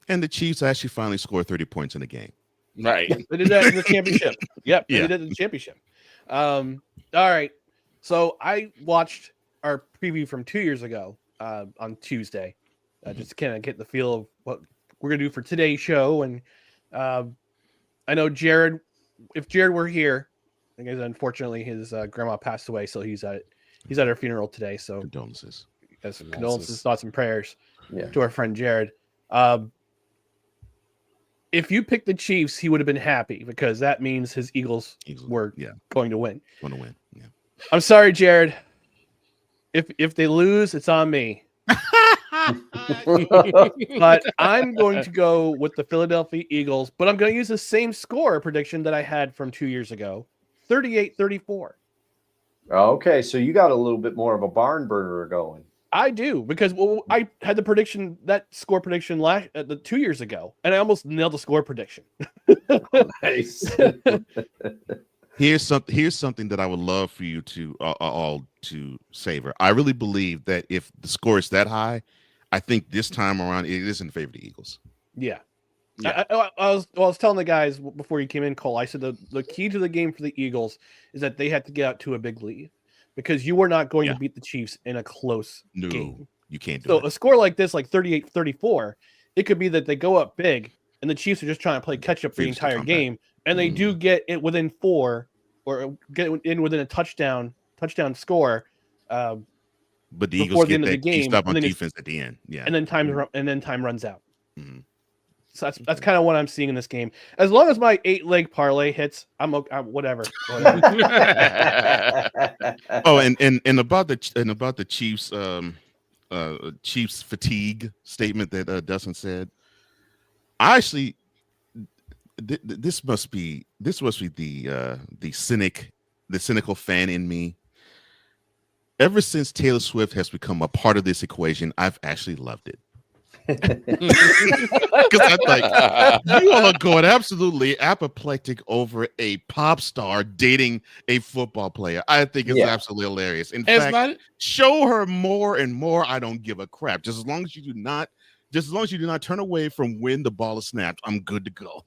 And the Chiefs actually finally scored 30 points in the game. Right. Yeah, they did that in the championship. Yep. They did it in the championship. All right. So I watched our preview from 2 years ago on Tuesday, just to kind of get the feel of what we're going to do for today's show. And I know Jared, if Jared were here, I guess unfortunately his grandma passed away, so he's at her funeral today. So Condolences. Yes, condolences, thoughts, and prayers to our friend Jared. If you picked the Chiefs, he would have been happy because that means his Eagles were going to win. Want to win. Yeah. I'm sorry, Jared. If they lose, it's on me. But I'm going to go with the Philadelphia Eagles, but I'm going to use the same score prediction that I had from 2 years ago, 38-34. Okay, so you got a little bit more of a barn burner going. I do, because I had that score prediction 2 years ago, and I almost nailed the score prediction. Nice. Here's something that I would love for you to all to savor. I really believe that if the score is that high, I think this time around it is in favor of the Eagles. Yeah. I was telling the guys before you came in, Cole, I said the key to the game for the Eagles is that they had to get out to a big lead, because you are not going to beat the Chiefs in a close game. You can't do so it. A score like this, like 38-34, it could be that they go up big and the Chiefs are just trying to play catch up for the entire game, and they do get it within 4 or get in within a touchdown score. But the Eagles get that Chiefs stop on defense at the end. Yeah. And then time runs out. Mm-hmm. So that's kind of what I'm seeing in this game. As long as my 8-leg parlay hits, I'm whatever. Oh, and about the Chiefs Chiefs fatigue statement that Dustin said. I actually this must be the cynical fan in me. Ever since Taylor Swift has become a part of this equation, I've actually loved it. Because I'm like, you all are going absolutely apoplectic over a pop star dating a football player. I think it's absolutely hilarious. In fact, show her more and more. I don't give a crap. Just as long as you do not turn away from when the ball is snapped, I'm good to go.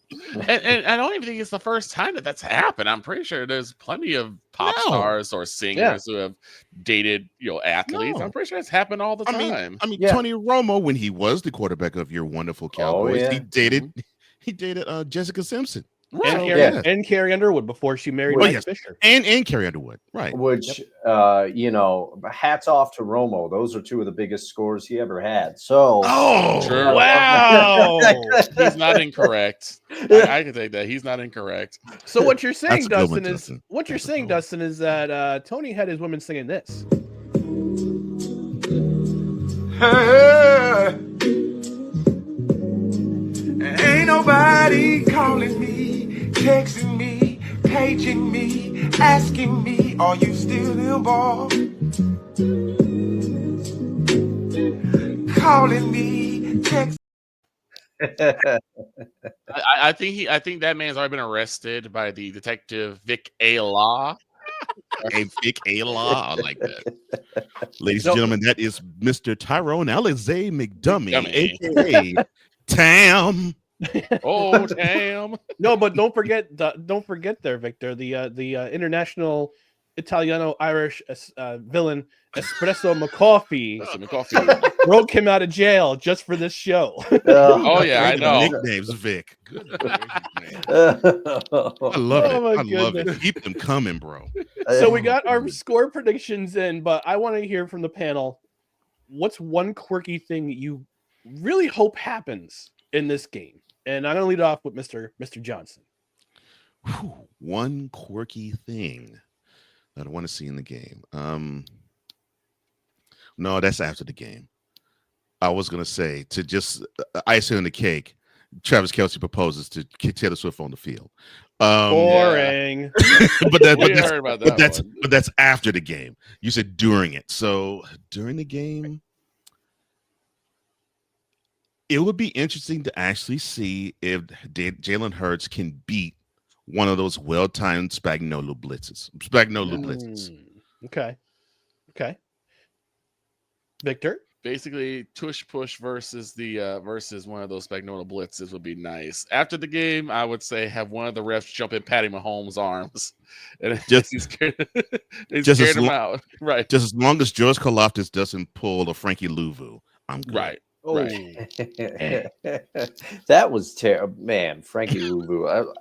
And I don't even think it's the first time that's happened. I'm pretty sure there's plenty of pop stars or singers who have dated, athletes. I'm pretty sure it's happened all the time. I mean, Tony Romo, when he was the quarterback of your wonderful Cowboys, he dated Jessica Simpson. Right. And Carrie Underwood before she married Mike Fisher. And Carrie Underwood, right. Which, hats off to Romo. Those are two of the biggest scores he ever had. So, sure. Wow. He's not incorrect. I can take that. He's not incorrect. So what you're saying, Dustin, is that Tony had his women singing this. Ain't nobody calling me, texting me, paging me, asking me, are you still involved? Calling me, texting. I think that man's already been arrested by the detective Vic A. Law. Vic A. Law, I like that. Ladies and gentlemen, that is Mr. Tyrone Alizé McDummy, aka Tam. Oh, Tam. No, but don't forget there, Victor, the international Italiano-Irish villain Espresso McCarthy broke him out of jail just for this show. Oh yeah, I know. Nicknames, Vic. Good. I love it. I love it. Keep them coming, bro. So we got our score predictions in, but I want to hear from the panel. What's one quirky thing you really hope happens in this game? And I'm going to lead off with Mr. Johnson. One quirky thing that I want to see in the game. No, that's after the game. I was going to say, to just icing on the cake, Travis Kelce proposes to Taylor Swift on the field. Boring. But that's after the game. You said during it. So during the game, it would be interesting to actually see if Jalen Hurts can beat one of those well-timed Spagnuolo blitzes. Okay. Victor? Basically, tush push versus one of those Spagnuolo blitzes would be nice. After the game, I would say have one of the refs jump in Patty Mahomes' arms and just scared him out. Right. Just as long as George Karlaftis doesn't pull a Frankie Louvu, I'm good. Right. Oh. Right. That was terrible, man. Frankie Louvu.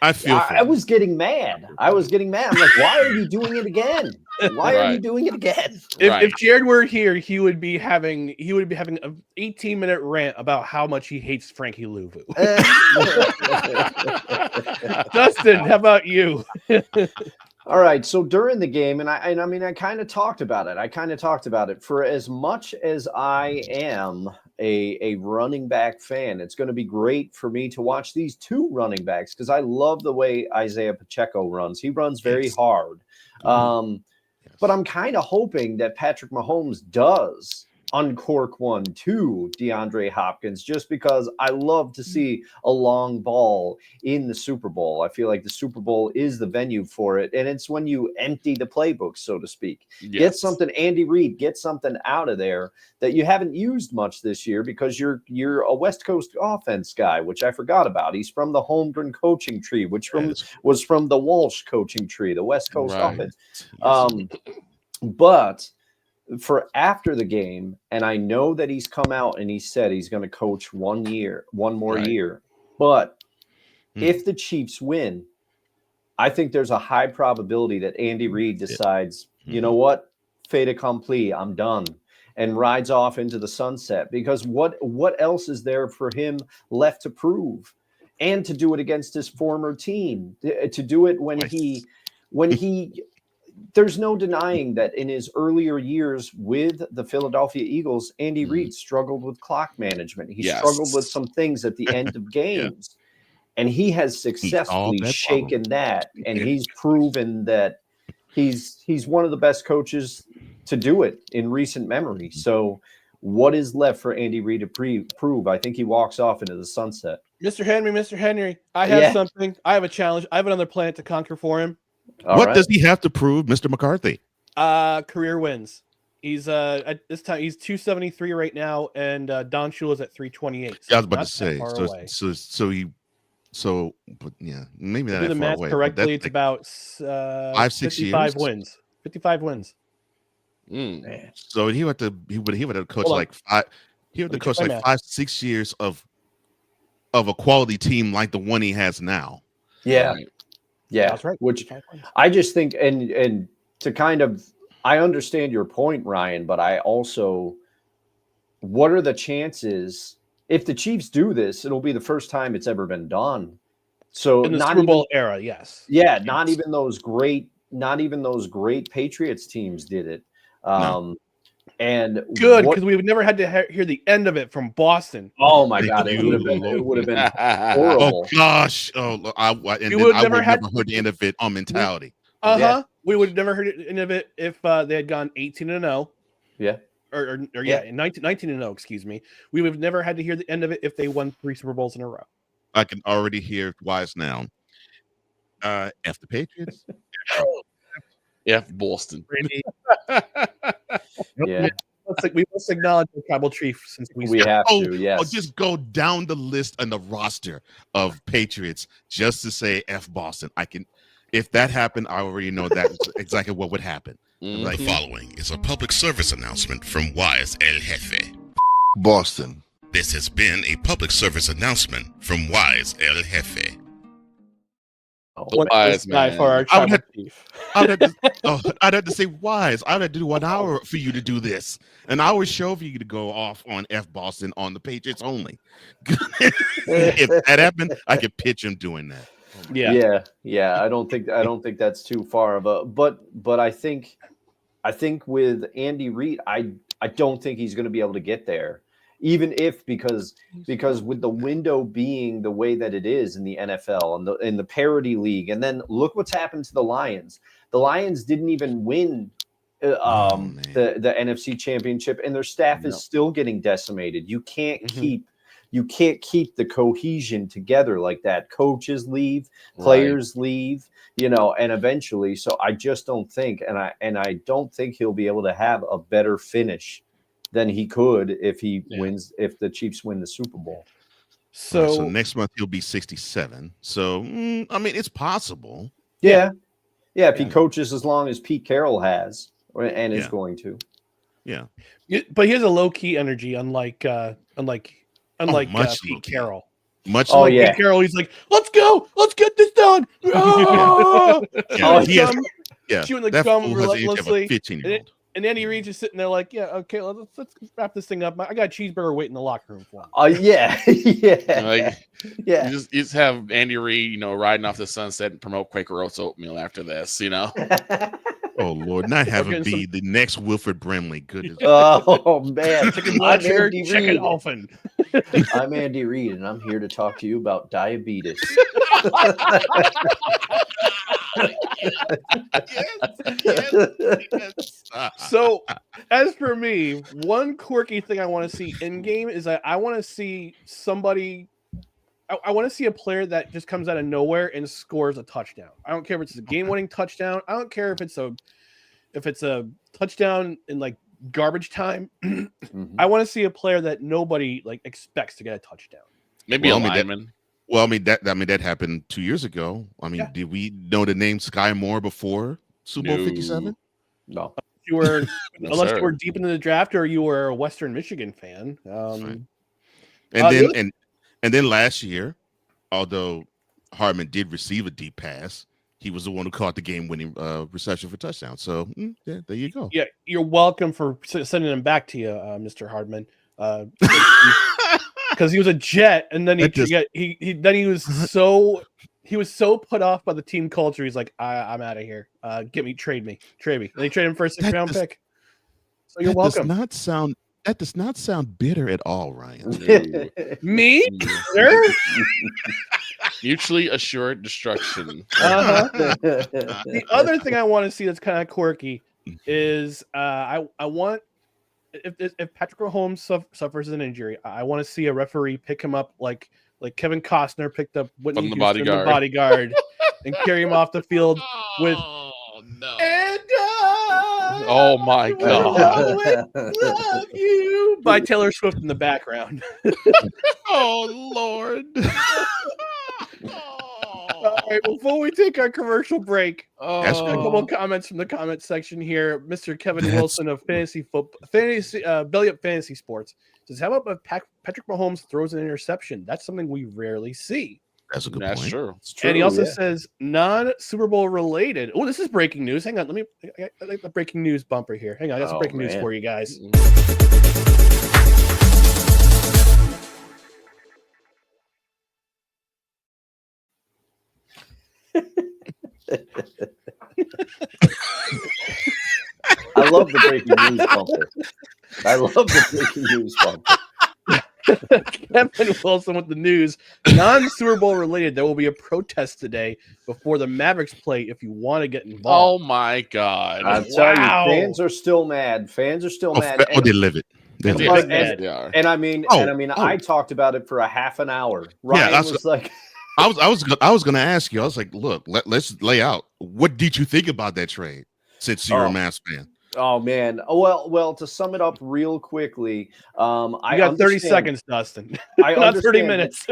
I was getting mad. I'm like, why are you doing it again? Why are you doing it again? If Jared were here, he would be having an 18-minute rant about how much he hates Frankie Louvu. Dustin, how about you? All All right. So during the game, and I mean, I kind of talked about it. For as much as I am a running back fan, it's going to be great for me to watch these two running backs because I love the way Isaiah Pacheco runs. He runs very hard. But I'm kind of hoping that Patrick Mahomes does uncork one to DeAndre Hopkins, just because I love to see a long ball in the Super Bowl. I feel like the Super Bowl is the venue for it, and it's when you empty the playbook, so to speak. Get something, Andy Reid, get something out of there that you haven't used much this year because you're a West Coast offense guy, which I forgot about. He's from the Holmgren coaching tree, which was from the Walsh coaching tree, the West Coast offense. But for after the game, and I know that he's come out and he said he's going to coach one more year. But if the Chiefs win, I think there's a high probability that Andy Reid decides, you know what, fait accompli, I'm done, and rides off into the sunset. Because what else is there for him left to prove? And to do it against his former team, to do it when he there's no denying that in his earlier years with the Philadelphia Eagles, Andy Reid struggled with clock management. He struggled with some things at the end of games, and he has successfully shaken that. And he's proven that he's one of the best coaches to do it in recent memory. So what is left for Andy Reid to prove? I think he walks off into the sunset. Mr. Henry, I have something. I have a challenge. I have another planet to conquer for him. What does he have to prove, Mr. McCarthy? Career wins. He's at this time he's 273 right now, and Don Shula's at 328. So I was about to say. But maybe that. Do the math correctly. It's about 5-6 years. 55 wins. So he would have coached like 5-6 years of a quality team like the one he has now. Yeah. Yeah, that's right. Which I just think, and to kind of, I understand your point, Ryan, but I also, what are the chances if the Chiefs do this? It'll be the first time it's ever been done. So in the Super Bowl era, yes. Yeah, not even those great Patriots teams did it. And good, because we would never had to hear the end of it from Boston. Oh my God, it would have been horrible. Oh gosh, I would never heard the end of it on mentality. We would have never heard the end of it if they had gone 18-0. Yeah, or 19-0. Excuse me. We would have never had to hear the end of it if they won 3 Super Bowls in a row. I can already hear Wise now. F the Patriots. F Boston. Yeah. We must acknowledge the tribal chief since we have to. Yes. I'll just go down the list and the roster of Patriots just to say F Boston. I can, if that happened, I already know that's exactly what would happen. The following is a public service announcement from Wise El Jefe. Boston. This has been a public service announcement from Wise El Jefe. Wise man. For our I'd have to say Wise. I'd have to do 1 hour for you to do this, an hour show for you to go off on F Boston on the Patriots only. If that happened, I could pitch him doing that. Yeah. I don't think that's too far of a. But I think with Andy Reid, I don't think he's going to be able to get there. Even if because with the window being the way that it is in the NFL and in the parity league, and then look what's happened to the Lions. The Lions didn't even win the NFC Championship, and their staff is still getting decimated. You can't keep the cohesion together like that. Coaches leave, players leave, and eventually. So I just don't think, and I don't think he'll be able to have a better finish than he could if he wins, if the Chiefs win the Super Bowl. So next month he'll be 67. So I mean, it's possible. Yeah. If he coaches as long as Pete Carroll has, and is going to. Yeah. But he has a low key energy, unlike Pete Carroll. Pete Carroll, he's like, let's go, let's get this done. Shooting the gum relentlessly. 15-year-old. And Andy Reid's just sitting there like, yeah, okay, let's wrap this thing up. I got a cheeseburger waiting in the locker room for him. Yeah. Like, Yeah. you just have Andy Reid, riding off the sunset and promote Quaker Oats oatmeal after this, Oh Lord, not have him be the next Wilfred Brimley. Goodness. Oh man, Chicken blood sugar, chicken dolphin. I'm Andy Reid, and I'm here to talk to you about diabetes. Yes. So, as for me, one quirky thing I want to see in game is that I want to see somebody. I want to see a player that just comes out of nowhere and scores a touchdown. I don't care if it's a game-winning touchdown. I don't care if it's a touchdown in like garbage time. I want to see a player that nobody like expects to get a touchdown. Maybe a lineman. That happened 2 years ago. Did we know the name Sky Moore before Super Bowl 57? No. You were unless you were deep into the draft or you were a Western Michigan fan. And then last year, although Hardman did receive a deep pass, he was the one who caught the game-winning reception for touchdown. So, yeah, there you go. Yeah, you're welcome for sending him back to you, Mr. Hardman. Because he was a Jet, and then he was so put off by the team culture. He's like, I'm out of here. Trade me. And they trade him for a 6th-round pick. So you're welcome. That does not sound bitter at all, Ryan. Me? Sure. Mutually assured destruction. The other thing I want to see that's kind of quirky is I want if Patrick Mahomes suffers an injury, I want to see a referee pick him up like Kevin Costner picked up Whitney Houston, the bodyguard, and carry him off the field with. No. And oh my God! Love you by Taylor Swift in the background. Oh Lord! All right, before we take our commercial break, a That's couple of comments from the comment section here. Mr. Kevin Wilson of Belly Up Fantasy Sports says, "How about if Patrick Mahomes throws an interception? That's something we rarely see." That's a good That's point. true. And he also says non-Super Bowl related. Oh, this is breaking news. Hang on, I like the breaking news bumper here. Hang on, I got some breaking news for you guys. I love the breaking news bumper. Kevin Wilson with the news. Non-Super Bowl related. There will be a protest today before the Mavericks play if you want to get involved. Oh my God. I'm telling you, fans are still mad. They live it. And I talked about it for a half an hour. Ryan was like, I was going to ask you. I was like, look, let's lay out. What did you think about that trade? Since you're a Mavs fan. Oh man. Well, to sum it up real quickly, I got 30 seconds, Dustin. Not 30 minutes.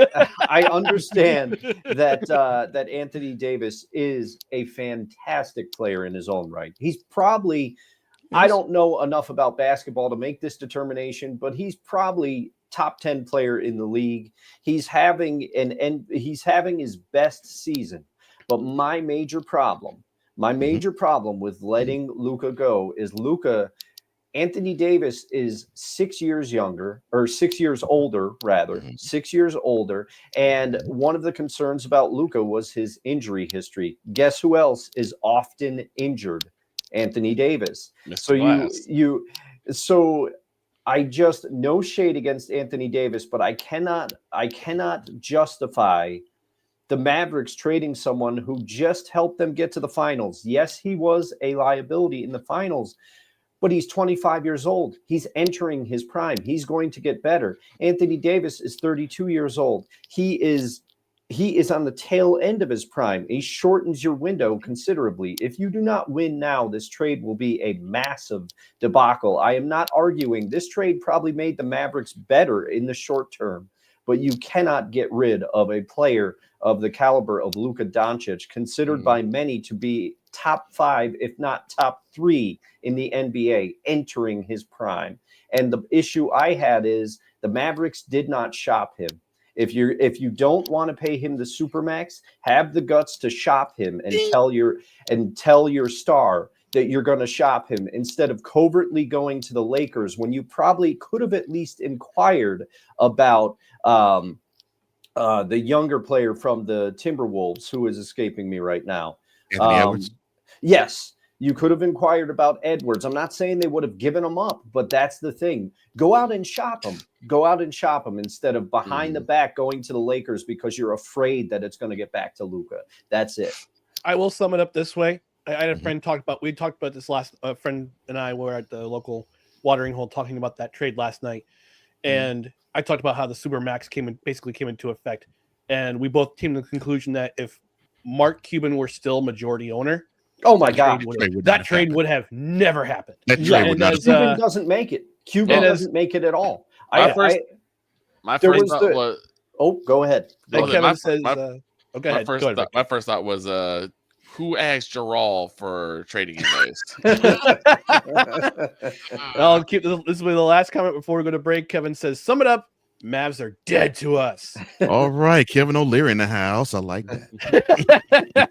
I understand that Anthony Davis is a fantastic player in his own right. He's probably, I don't know enough about basketball to make this determination, but he's probably top 10 player in the league. He's having his best season. But my major problem with letting Luka go is Anthony Davis is 6 years older. 6 years older. And one of the concerns about Luka was his injury history. Guess who else is often injured? Anthony Davis. So I just, no shade against Anthony Davis, but I cannot justify the Mavericks trading someone who just helped them get to the finals. Yes, he was a liability in the finals, but he's 25 years old. He's entering his prime. He's going to get better. Anthony Davis is 32 years old. He is on the tail end of his prime. He shortens your window considerably. If you do not win now, this trade will be a massive debacle. I am not arguing. This trade probably made the Mavericks better in the short term, but you cannot get rid of a player of the caliber of Luka Doncic, considered by many to be top 5, if not top 3 in the NBA, entering his prime. And the issue I had is the Mavericks did not shop him. If you don't want to pay him the supermax, have the guts to shop him and tell your star, that you're going to shop him instead of covertly going to the Lakers when you probably could have at least inquired about the younger player from the Timberwolves who is escaping me right now. Anthony Edwards? Yes, you could have inquired about Edwards. I'm not saying they would have given him up, but that's the thing. Go out and shop him. Go out and shop him instead of behind the back going to the Lakers because you're afraid that it's going to get back to Luka. That's it. I will sum it up this way. I had a friend we talked about this last, friend and I were at the local watering hole talking about that trade last night. And I talked about how the Supermax came into effect. And we both came to the conclusion that if Mark Cuban were still majority owner, oh my God, that trade would have never happened. That trade would not have Cuban doesn't make it. Cuban doesn't make it at all. My first thought was. Oh, go ahead. Kevin says, go ahead. My first thought was, who asked Jarrell for trading advice? I'll keep this will be the last comment before we go to break. Kevin says, "Sum it up. Mavs are dead to us." All right, Kevin O'Leary in the house. I like that.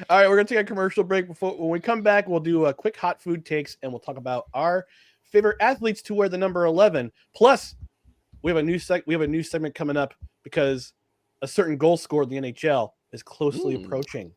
All right, we're gonna take a commercial break. When we come back, we'll do a quick hot food takes, and we'll talk about our favorite athletes to wear the number 11. Plus, we have a new segment coming up because a certain goal scorer in the NHL is closely approaching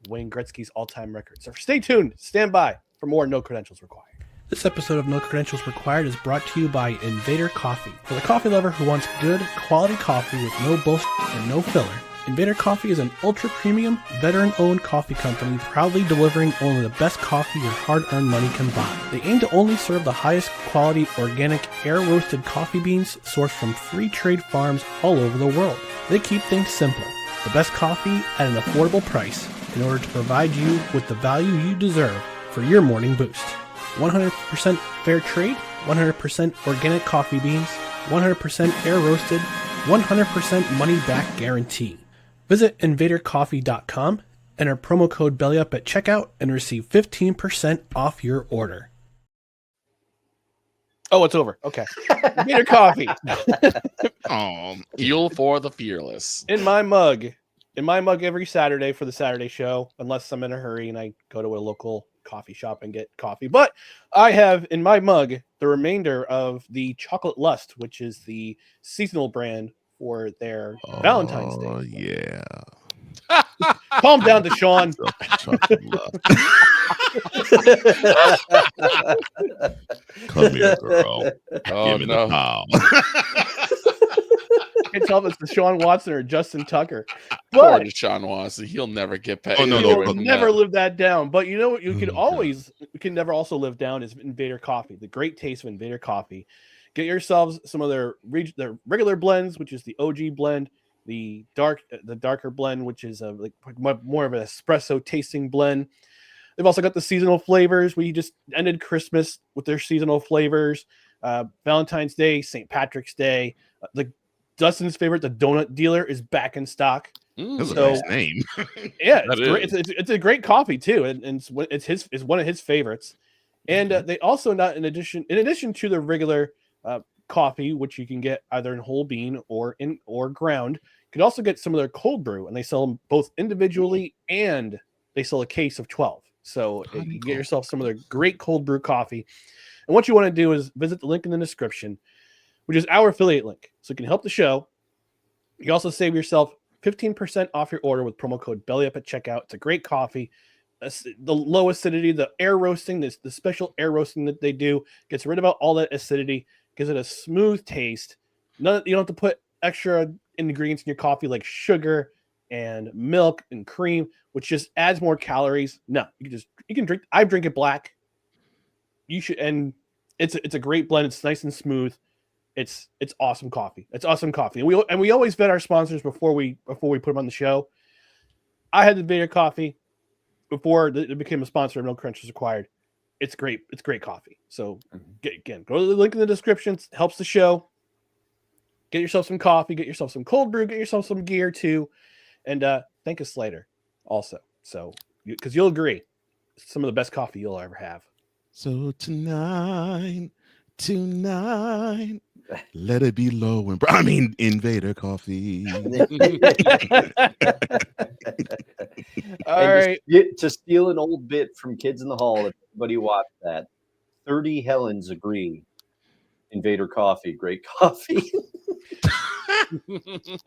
Wayne Gretzky's all-time record. So stay tuned. Stand by for more No Credentials Required. This episode of No Credentials Required is brought to you by Invader Coffee. For the coffee lover who wants good, quality coffee with no bullshit and no filler, Invader Coffee is an ultra-premium, veteran-owned coffee company proudly delivering only the best coffee your hard-earned money can buy. They aim to only serve the highest quality, organic, air-roasted coffee beans sourced from free trade farms all over the world. They keep things simple. The best coffee at an affordable price in order to provide you with the value you deserve for your morning boost. 100% fair trade, 100% organic coffee beans, 100% air roasted, 100% money back guarantee. Visit invadercoffee.com, enter promo code BELLYUP at checkout, and receive 15% off your order. Oh, it's over. Okay. Invader Coffee. Fuel for the fearless. In my mug every Saturday for the Saturday show, unless I'm in a hurry and I go to a local coffee shop and get coffee. But I have in my mug the remainder of the Chocolate Lust, which is the seasonal brand for their Valentine's Day. Oh, yeah. Calm down, Deshaun. Come here, girl. Oh, Give me the pile. I can't tell if it's Deshaun Watson or Justin Tucker. Poor But Deshaun Watson. He'll never get paid. Oh, no, you no, will no. never live that down. But you know what you can never also live down is Invader Coffee. The great taste of Invader Coffee. Get yourselves some of their regular blends, which is the OG blend, the darker blend, which is like more of an espresso tasting blend. They've also got the seasonal flavors. We just ended Christmas with their seasonal flavors. Valentine's Day, St. Patrick's Day. Dustin's favorite, the Donut Dealer, is back in stock. That's a nice name. Yeah, it's great. It's a great coffee too, and it's one of his favorites. And they also in addition to the regular coffee, which you can get either in whole bean or ground, you can also get some of their cold brew, and they sell them both individually and they sell a case of 12. So you can get yourself some of their great cold brew coffee. And what you want to do is visit the link in the description, which is our affiliate link. So you can help the show. You can also save yourself 15% off your order with promo code BELLYUP at checkout. It's a great coffee. The low acidity, the air roasting, the special air roasting that they do gets rid of all that acidity, gives it a smooth taste. You don't have to put extra ingredients in your coffee like sugar and milk and cream, which just adds more calories. No, you can drink. I drink it black. You should, and it's a great blend. It's nice and smooth. It's awesome coffee. It's awesome coffee. And we always vet our sponsors before we put them on the show. I had the Invader Coffee before it became a sponsor of No Credentials Required. It's great. It's great coffee. So again, go to the link in the description. It helps the show. Get yourself some coffee. Get yourself some cold brew. Get yourself some gear too. And thank us later also. So because you'll agree, it's some of the best coffee you'll ever have. So tonight, let it be low and Invader Coffee. All right. To steal an old bit from Kids in the Hall, if anybody watched that, 30 Helens agree. Invader Coffee, great coffee.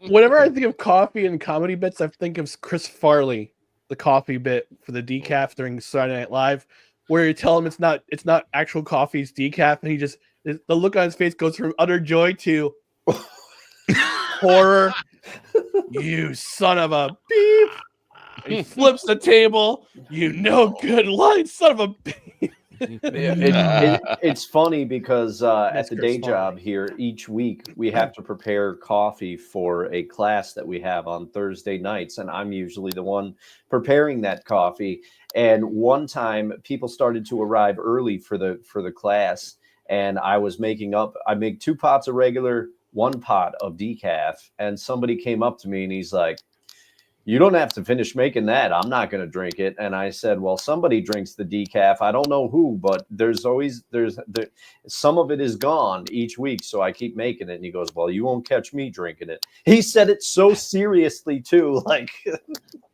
Whenever I think of coffee and comedy bits, I think of Chris Farley, the coffee bit for the decaf during Saturday Night Live, where you tell him it's not actual coffee, it's decaf, and the look on his face goes from utter joy to horror. You son of a beep! And he flips the table. You no good line, son of a beep. It's funny because at the Chris day job here, each week we have to prepare coffee for a class that we have on Thursday nights, and I'm usually the one preparing that coffee. And one time, people started to arrive early for the class, and I make 2 pots of regular, 1 pot of decaf, and somebody came up to me and he's like, "You don't have to finish making that. I'm not going to drink it." And I said, "Well, somebody drinks the decaf. I don't know who, but there's some of it is gone each week. So I keep making it." And he goes, "Well, you won't catch me drinking it." He said it so seriously too. Like,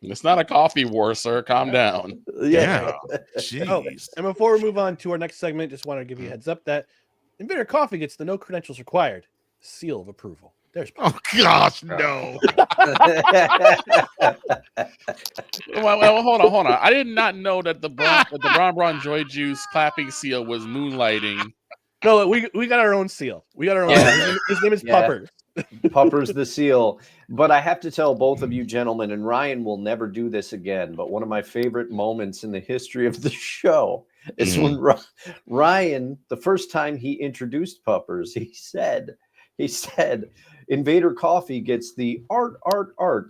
it's not a coffee war, sir. Calm down. Yeah. Jeez. Oh, and before we move on to our next segment, just want to give you a heads up that Invader Coffee gets the no credentials required seal of approval. There's Oh gosh, no. Well, hold on. I did not know that the Bron Joy Juice clapping seal was moonlighting. No, we got our own seal. We got our own. Seal. His name is Pupper. Pupper's the seal. But I have to tell both of you gentlemen, and Ryan will never do this again, but one of my favorite moments in the history of the show is when Ryan, the first time he introduced Puppers, he said, Invader Coffee gets the art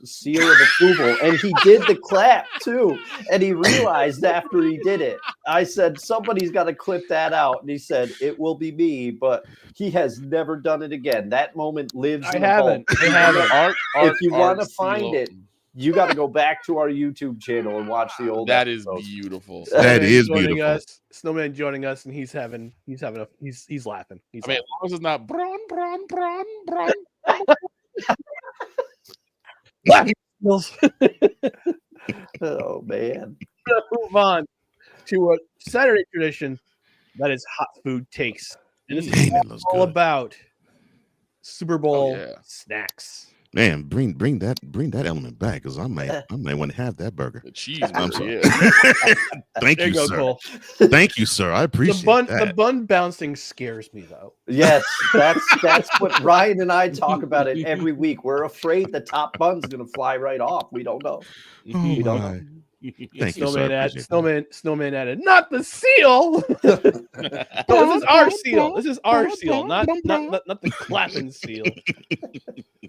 seal of approval, and he did the clap too. And he realized after he did it, I said, "Somebody's got to clip that out." And he said, "It will be me," but he has never done it again. That moment lives. I haven't. If you want to find it, you got to go back to our YouTube channel and watch the old. That episodes. is beautiful. That is beautiful. Snowman joining us, and he's laughing. He's laughing. As long as it's not Bron. Oh man. Move on to a Saturday tradition that is hot food takes. And this is all about Super Bowl snacks. Man, bring that element back, because I might want to have that burger. The cheeseburger, Thank There you, go, sir. Cole. Thank you, sir. I appreciate that. The bun bouncing scares me though. Yes, that's what Ryan and I talk about it every week. We're afraid the top bun's gonna fly right off. We don't know. Oh, we don't my. know. Thank you, sir. Snowman added, not the seal. No, this is our seal. This is our seal, not the clapping seal.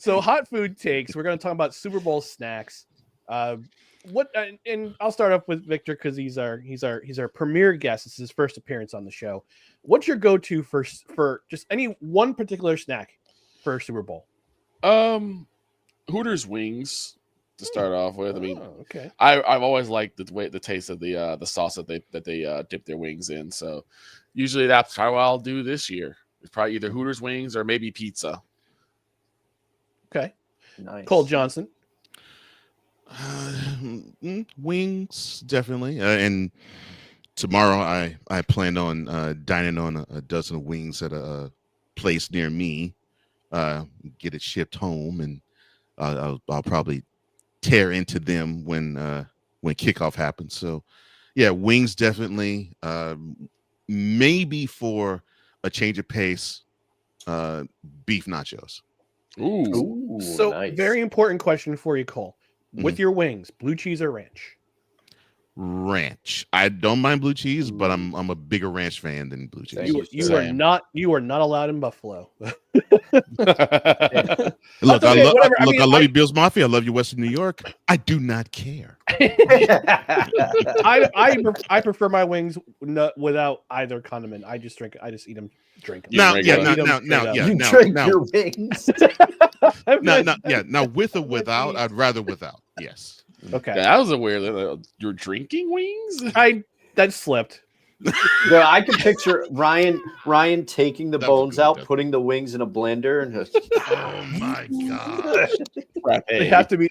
So hot food takes. We're going to talk about Super Bowl snacks. And I'll start off with Victor because he's our premier guest. This is his first appearance on the show. What's your go-to for just any one particular snack for Super Bowl? Hooters wings to start off with. I mean, okay. I've always liked the taste of the sauce that they dip their wings in. So usually that's how I'll do this year. It's probably either Hooters wings or maybe pizza. Okay. Nice. Cole Johnson. Wings, definitely. And tomorrow I plan on dining on a dozen of wings at a place near me. Get it shipped home, and I'll probably tear into them when kickoff happens. So yeah, wings definitely. Maybe for a change of pace, beef nachos. Ooh, So nice. very important question for you, Cole. With your wings, blue cheese or ranch? Ranch. I don't mind blue cheese, but I'm a bigger ranch fan than blue cheese. You are not allowed in Buffalo. Look, okay, I love you, Bills Mafia. I love you, Western New York. I do not care. I prefer my wings without either condiment. I just eat them. Drink them. Now, Drink your wings. Now, with or without, I'd rather without. Yes. Okay. That was a weird. You're drinking wings? That slipped. Yeah, I can picture Ryan taking the That was bones good, out, Dustin. putting the wings in a blender, and just Oh my gosh. They have to be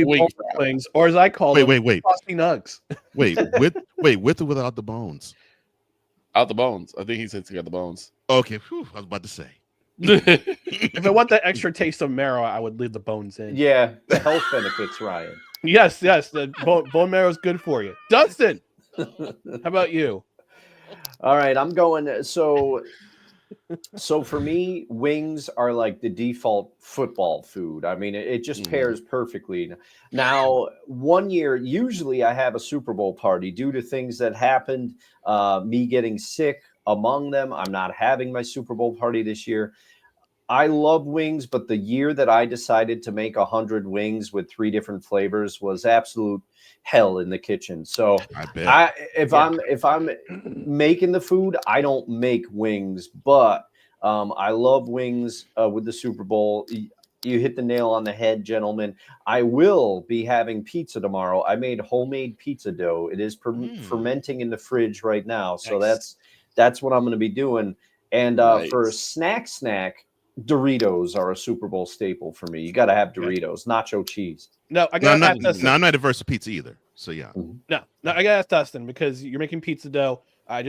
Wing bone wrap. wings, or as I call them, Wait. frosty nugs. Wait, with or without the bones? Out the bones. I think he said he got the bones. Okay, I was about to say. If I want that extra taste of marrow, I would leave the bones in. yeah, the health benefits, Ryan. Yes, the bone marrow is good for you. Dustin, how about you? All right, I'm going. So for me, wings are like the default football food. I mean, it just pairs perfectly. Now, one year, usually I have a Super Bowl party due to things that happened, me getting sick among them. I'm not having my Super Bowl party this year. I love wings, but the year that I decided to make 100 wings with 3 different flavors was absolute hell in the kitchen. So I bet. if I'm making the food, I don't make wings, but I love wings with the Super Bowl. You hit the nail on the head, gentlemen. I will be having pizza tomorrow. I made homemade pizza dough. It is fermenting in the fridge right now. So Nice. that's what I'm going to be doing. And for a Nice. snack, Doritos are a Super Bowl staple for me. You got to have Doritos, nacho cheese. No, I No, gotta ask Dustin. I'm not averse to pizza either. So yeah. No, I gotta ask Dustin because you're making pizza dough. I'm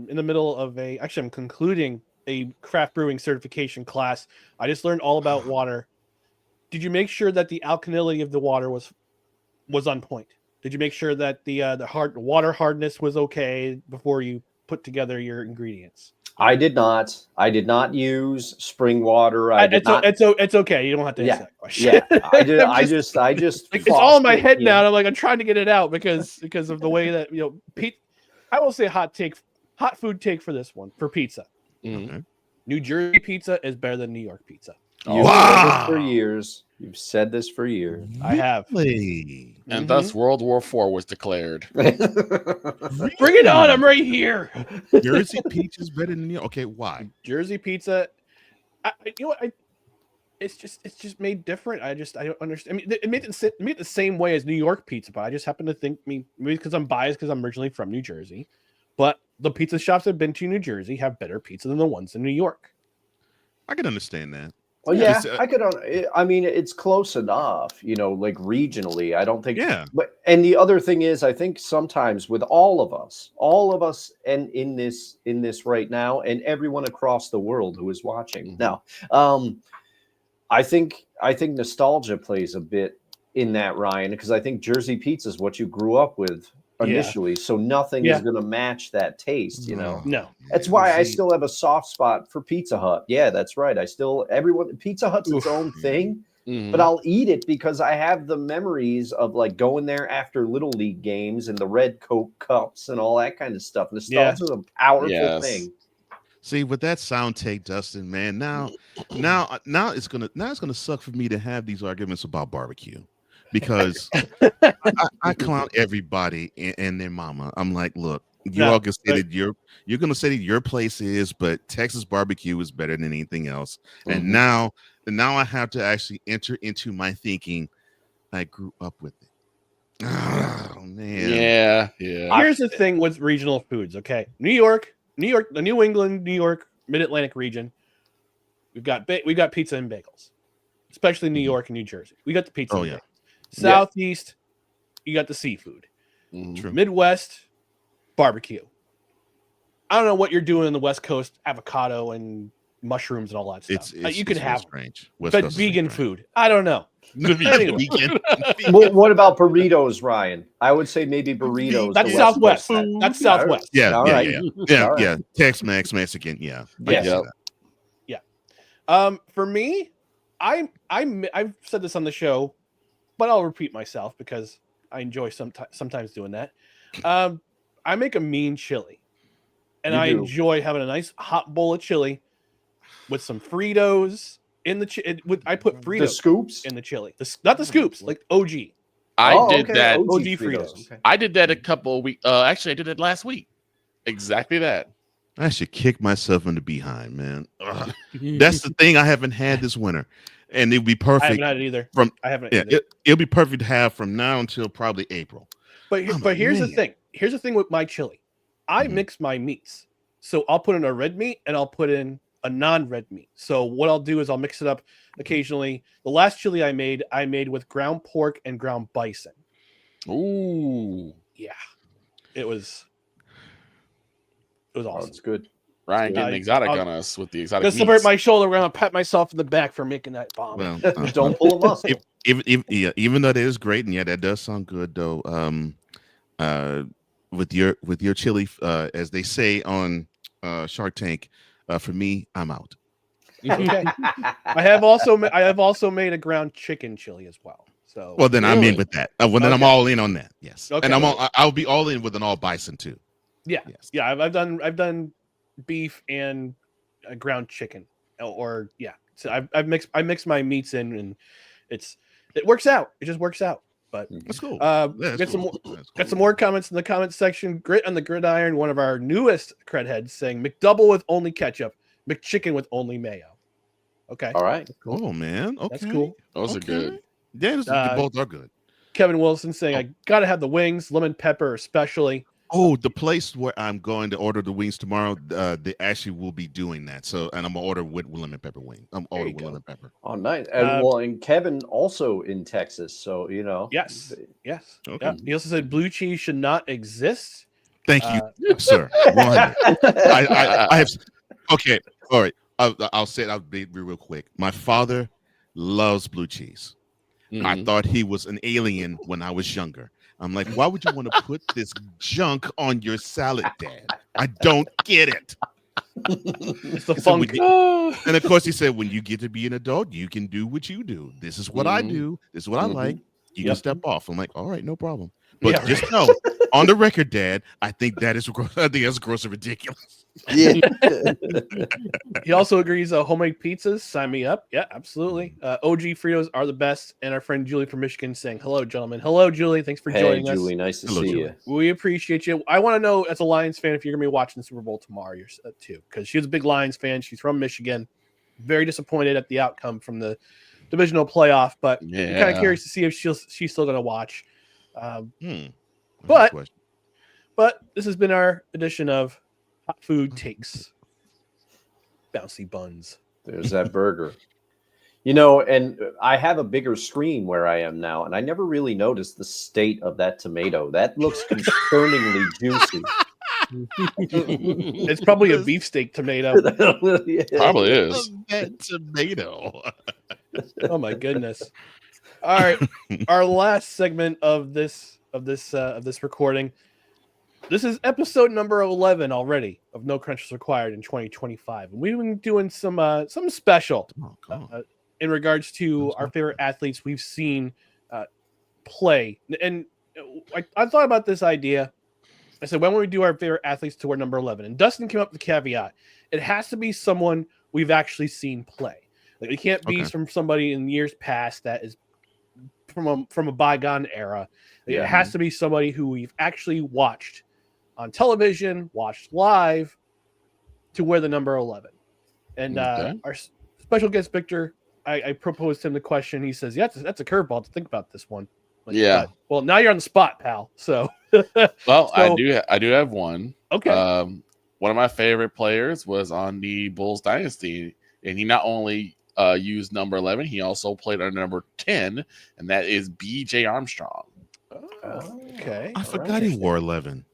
in the middle of I'm concluding a craft brewing certification class. I just learned all about water. Did you make sure that the alkalinity of the water was on point? Did you make sure that the water hardness was okay before you put together your ingredients? I did not. I did not use spring water. It's okay. You don't have to answer that question. Yeah, I did. I just. Like, it's all in my head now. And I'm like, I'm trying to get it out because of the way that I will say hot food take for this one for pizza. Okay. New Jersey pizza is better than New York pizza. You've said this for years. You've said this for years. I have. Really? And thus World War IV was declared. Bring it on! I'm right here. Jersey peach is better than New York. Okay, why? Jersey pizza. It's just made different. I don't understand. I mean, it made it the same way as New York pizza, but I just happen to think maybe because I'm biased because I'm originally from New Jersey, but the pizza shops I've been to in New Jersey have better pizza than the ones in New York. I can understand that. Well, yeah, I could. I mean, it's close enough, like regionally. I don't think. Yeah. And the other thing is, I think sometimes with all of us, and in this right now, and everyone across the world who is watching now, I think nostalgia plays a bit in that, Ryan, because I think Jersey pizza is what you grew up with initially, so nothing is going to match that taste, No. That's why I still have a soft spot for Pizza Hut. Yeah, that's right. Pizza Hut's its own thing, but I'll eat it because I have the memories of like going there after Little League games and the red Coke cups and all that kind of stuff. Nostalgia is a powerful thing. See, with that sound take, Dustin, man, now it's gonna suck for me to have these arguments about barbecue. Because I clown everybody and their mama. I'm like, look, all can say that you're gonna say that your place is, but Texas barbecue is better than anything else. And now I have to actually enter into my thinking. I grew up with it. Oh man. Yeah. Here's the thing with regional foods. Okay, New York, the New England, New York, Mid-Atlantic region. We've got pizza and bagels, especially New York and New Jersey. We got the pizza. And bagels. Southeast, you got the seafood. True. Midwest, barbecue. I don't know what you're doing in the West Coast, avocado and mushrooms and all that stuff. You could have strange. But vegan food. I don't know. Vegan. What about burritos, Ryan? I would say maybe burritos. That's Southwest. That's Southwest. Yeah. Tex-Mex, Mexican. Yeah. For me, I've said this on the show, but I'll repeat myself because I enjoy sometimes doing that. I make a mean chili, and I enjoy having a nice hot bowl of chili with some Fritos in the I put Fritos the scoops in the chili, not the scoops, like OG. I did that. OG Fritos. Okay. I did that a couple of weeks. Actually, I did it last week. Exactly that. I should kick myself in the behind, man. That's the thing I haven't had this winter. And it'd be perfect. I haven't had it either. It'll be perfect to have from now until probably April. But here's the thing. Here's the thing with my chili. I mix my meats. So I'll put in a red meat and I'll put in a non-red meat. So what I'll do is I'll mix it up occasionally. The last chili I made with ground pork and ground bison. Ooh. Yeah. It was awesome. That's good. Ryan getting exotic on us with the exotic Just meats. separate my shoulder. We're gonna pat myself in the back for making that bomb. Well, Don't pull a muscle. Even though that is great, and yeah, that does sound good though. With your chili, as they say on Shark Tank, for me, I'm out. Okay. I have also made a ground chicken chili as well. So Well, then I'm in with that. Then I'm all in on that. Yes, Okay. and I'll be all in with an all bison too. Yeah, Yes. yeah. I've done beef and ground chicken, or yeah. So I mixed my meats in, and it works out. It just works out. But That's cool. Got some more comments in the comments section. Grit on the Gridiron, one of our newest credheads, saying McDouble with only ketchup, McChicken with only mayo. Okay. All right. Oh man, okay. That's cool. Those are good. Yeah, they both are good. Kevin Wilson saying, I gotta have the wings, lemon pepper especially. Oh, the place where I'm going to order the wings tomorrow, they actually will be doing that. So, and I'm gonna order with lemon pepper wing. I'm ordering with lemon pepper. Oh, nice. And Kevin also in Texas, so you know. Yes. Okay. Yeah. He also said blue cheese should not exist. Thank you, sir. 100. I have. Okay, all right. I'll say it. I'll be real quick. My father loves blue cheese. Mm-hmm. I thought he was an alien when I was younger. I'm like, why would you want to put this junk on your salad, Dad? I don't get it. It's the funk. And of course, he said, when you get to be an adult, you can do what you do. This is what I do. This is what I like. You can step off. I'm like, all right, no problem. But just know, on the record, Dad, I think that is gross and ridiculous. Yeah. He also agrees homemade pizzas. Sign me up. Yeah, absolutely. OG Fritos are the best. And our friend Julie from Michigan saying, hello, gentlemen. Hello, Julie. Thanks for joining us. Julie, nice to see you. We appreciate you. I want to know, as a Lions fan, if you're going to be watching the Super Bowl tomorrow too, because she's a big Lions fan. She's from Michigan. Very disappointed at the outcome from the divisional playoff, but I'm kind of curious to see if she's still going to watch. But this has been our edition of Hot Food Takes. Bouncy buns. There's that burger. You know, and I have a bigger screen where I am now, and I never really noticed the state of that tomato. That looks concerningly juicy. It's probably a beefsteak tomato. Probably is. That tomato. Oh my goodness. All right. Our last segment of this recording. This is episode number 11 already of No Crunches Required in 2025. And we've been doing something special in regards to our favorite athletes we've seen play. And I thought about this idea. I said, when we do our favorite athletes to wear number 11? And Dustin came up with the caveat. It has to be someone we've actually seen play. Like, it can't be from somebody in years past that is from a bygone era. It has to be somebody who we've actually watched on television, watched live, to wear the number 11. And our special guest, Victor, I proposed him the question. He says, yeah, that's a curveball to think about this one. Like, well, now you're on the spot, pal. So, I do have one. Okay. One of my favorite players was on the Bulls dynasty, and he not only used number 11, he also played under number 10, and that is B.J. Armstrong. Oh, okay. I forgot he wore 11.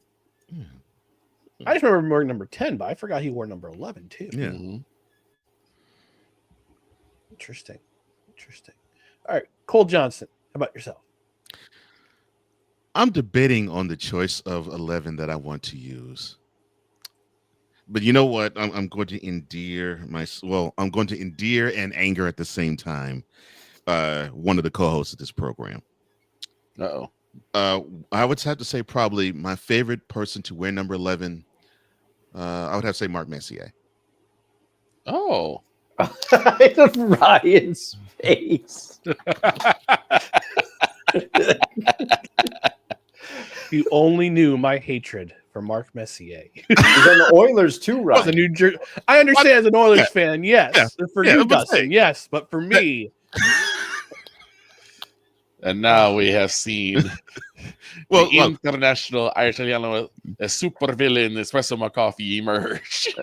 I just remember wearing number 10, but I forgot he wore number 11 too. Yeah. Mm-hmm. Interesting. All right, Cole Johnson, how about yourself? I'm debating on the choice of 11 that I want to use. But you know what? I'm going to endear I'm going to endear and anger at the same time. One of the co-hosts of this program. Uh-oh. I would have to say probably my favorite person to wear number 11. I would have to say Mark Messier. Oh. Ryan's face. You only knew my hatred for Mark Messier. He's on the Oilers too, Ryan. The New Jersey. I understand as an Oilers fan, yes. For you, Dustin, yes. But for me. And now we have seen Well, the international Italiano supervillain espresso McCarthy emerged.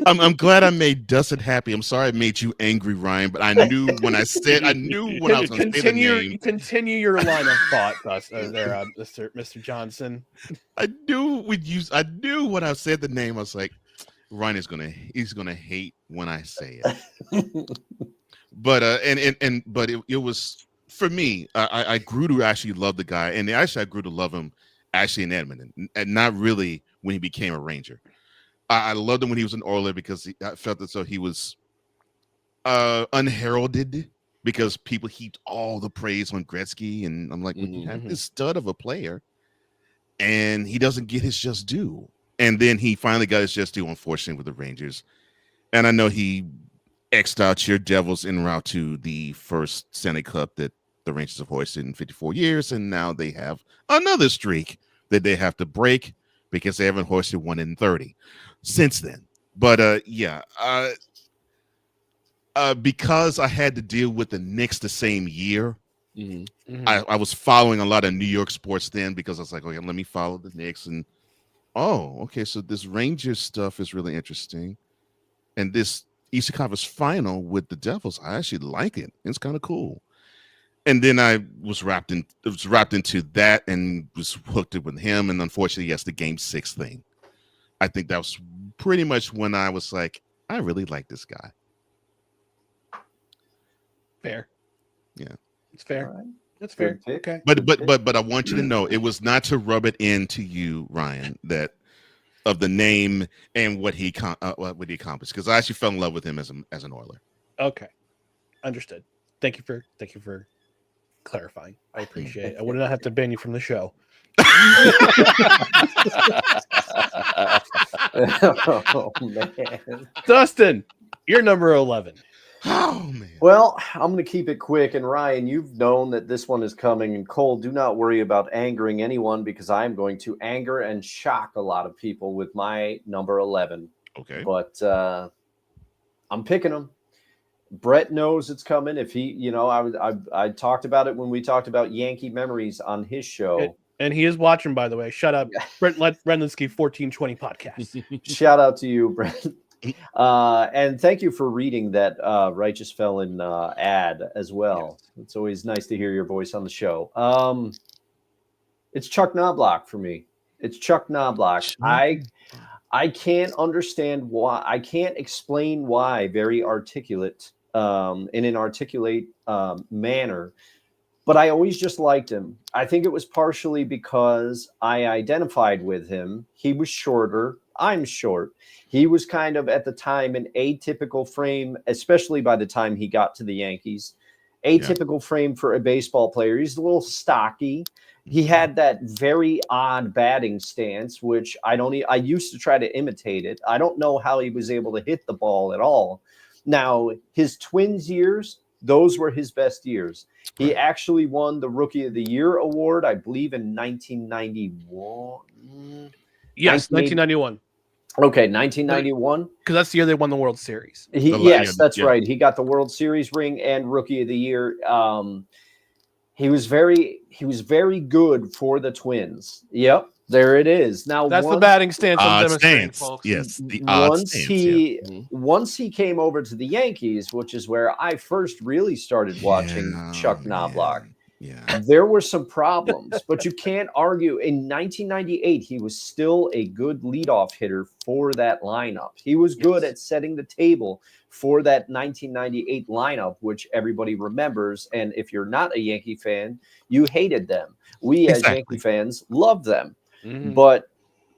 I'm glad I made Dustin happy. I'm sorry I made you angry, Ryan, but I knew when I was going to say the name. Continue your line of thought, Mr. Johnson. I knew when I said the name, I was like, Ryan he's gonna hate when I say it. But it was, for me, I grew to actually love the guy, and actually I grew to love him actually in Edmonton, and not really when he became a Ranger. I loved him when he was an Oiler because I felt as though he was unheralded, because people heaped all the praise on Gretzky, and I'm like, you have this stud of a player, and he doesn't get his just due. And then he finally got his just due, unfortunately, with the Rangers. And I know he X'd out your Devils en route to the first Stanley Cup that the Rangers have hoisted in 54 years, and now they have another streak that they have to break because they haven't hoisted one in 30 since then. But because I had to deal with the Knicks the same year, I was following a lot of New York sports then, because I was like, okay, let me follow the Knicks, and okay, so this Rangers stuff is really interesting, and this Eastern Conference Final with the Devils, I actually like it. It's kind of cool. And then I was wrapped into that and was hooked up with him. And unfortunately, yes, the Game 6 thing. I think that was pretty much when I was like, I really like this guy. Fair. Yeah, it's fair. All right. That's fair. Okay. But I want you to know, it was not to rub it into you, Ryan, that of the name and what he accomplished, because I actually fell in love with him as an Oiler. Okay, understood. Thank you for clarifying. I appreciate it. I would not have to ban you from the show. Oh man, Dustin, you're number 11. Oh man. Well, I'm going to keep it quick. And Ryan, you've known that this one is coming. And Cole, do not worry about angering anyone, because I'm going to anger and shock a lot of people with my number 11. Okay. But I'm picking him. Brett knows it's coming. If he, I talked about it when we talked about Yankee memories on his show. And he is watching, by the way. Shut up. Brett Redlinsky 1420 podcast. Shout out to you, Brett. And thank you for reading that Righteous Felon ad as well. Yes. It's always nice to hear your voice on the show. It's Chuck Knobloch for me. It's Chuck Knobloch. I can't understand why. I can't explain why very articulate, in an articulate manner. But I always just liked him. I think it was partially because I identified with him. He was shorter. I'm short. He was kind of, at the time, an atypical frame, especially by the time he got to the Yankees. Atypical frame for a baseball player. He's a little stocky. He had that very odd batting stance, which I used to try to imitate it. I don't know how he was able to hit the ball at all. Now, his Twins years, those were his best years. He actually won the Rookie of the Year award, I believe, in 1991. Yes, 1991. Okay, 1991. Because that's the year they won the World Series. That's right. He got the World Series ring and Rookie of the Year. He was very good for the Twins. Yep, there it is. Now that's the batting stance I'm demonstrating, folks. Yes, the odd stance. Once he came over to the Yankees, which is where I first really started watching Chuck Knobloch. Yeah, there were some problems, but you can't argue. In 1998, he was still a good leadoff hitter for that lineup. He was good at setting the table for that 1998 lineup, which everybody remembers. And if you're not a Yankee fan, you hated them. We as Yankee fans loved them. But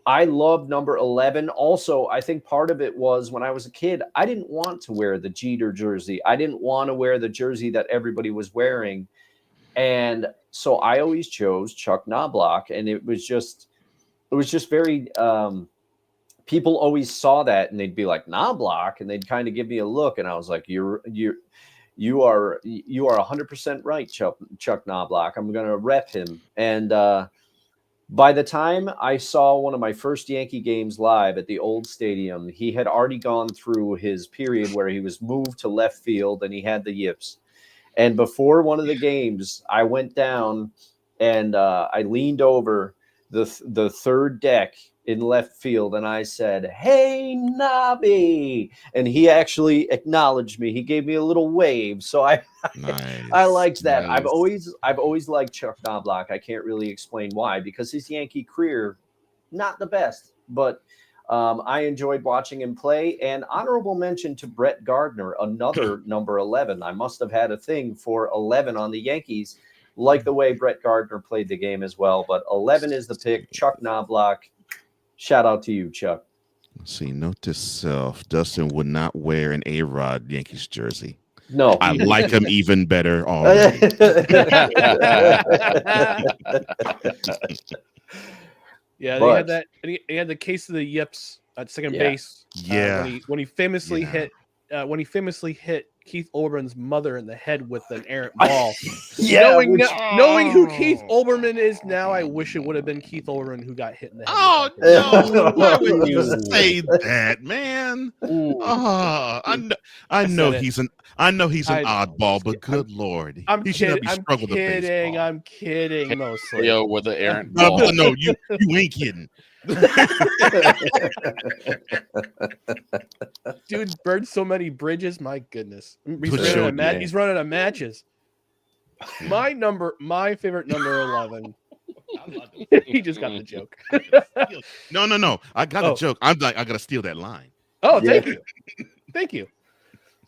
I loved number 11. Also, I think part of it was when I was a kid, I didn't want to wear the Jeter jersey. I didn't want to wear the jersey that everybody was wearing. And so I always chose Chuck Knobloch, and it was just very, people always saw that and they'd be like, Knobloch, and they'd kind of give me a look. And I was like, you are 100% right, Chuck Knobloch. I'm going to rep him. And, by the time I saw one of my first Yankee games live at the old stadium, he had already gone through his period where he was moved to left field and he had the yips. And before one of the games, I went down and I leaned over the third deck in left field, and I said, "Hey, Nobby," and he actually acknowledged me. He gave me a little wave, so I liked that. Nice. I've always liked Chuck Knobloch. I can't really explain why, because his Yankee career, not the best, but I enjoyed watching him play. And honorable mention to Brett Gardner, another number 11. I must have had a thing for 11 on the Yankees, like the way Brett Gardner played the game as well. But 11 is the pick. Chuck Knobloch. Shout out to you, Chuck. Let's see, note to self: Dustin would not wear an A-Rod Yankees jersey. No, I like him even better already. Yeah, But- they had that. And he had the case of the yips at second base. Yeah. When he famously hit Keith Olbermann's mother in the head with an errant ball. Knowing who Keith Olbermann is now, I wish it would have been Keith Olbermann who got hit in the head. Oh with that. no! Why would you say that, man? Ooh. Oh, I know he's an oddball, but good lord, I'm he should not kidding. be struggling with baseball. I'm kidding mostly. Yo, with the errant No, ball. no, you ain't kidding. Dude burned so many bridges. My goodness. He's For running, sure, he's running out of matches. My favorite number 11. He just got the joke. No. I got a joke. I gotta steal that line. Oh, thank you. Thank you.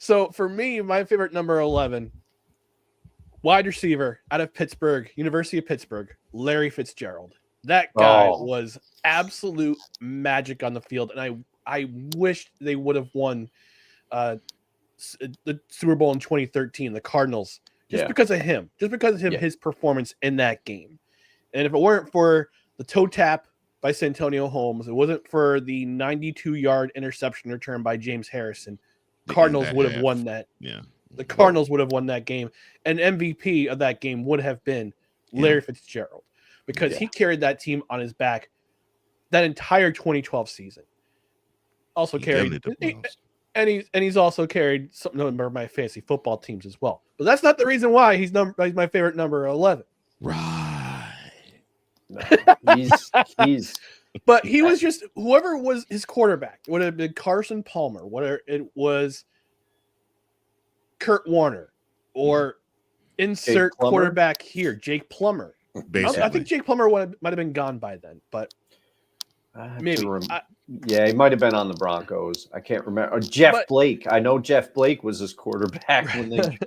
So for me, my favorite number 11, wide receiver out of Pittsburgh, University of Pittsburgh, Larry Fitzgerald. That guy was absolute magic on the field, and I wish they would have won the Super Bowl in 2013, the Cardinals, because of him, his performance in that game. And if it weren't for the toe tap by Santonio Holmes, it wasn't for the 92-yard interception return by James Harrison, Cardinals would have won that. Yeah. The Cardinals would have won that game. And MVP of that game would have been Larry Fitzgerald, because he carried that team on his back that entire 2012 season. Also carried, and he's also carried some number of my fantasy football teams as well. But that's not the reason why he's my favorite number 11. Right. He's But he was just whoever was his quarterback. It would have been Carson Palmer, whether it was Kurt Warner or insert quarterback here, Jake Plummer. Basically. I think Jake Plummer might have been gone by then, but maybe. He might have been on the Broncos. I can't remember. Or Jeff Blake. I know Jeff Blake was his quarterback when they.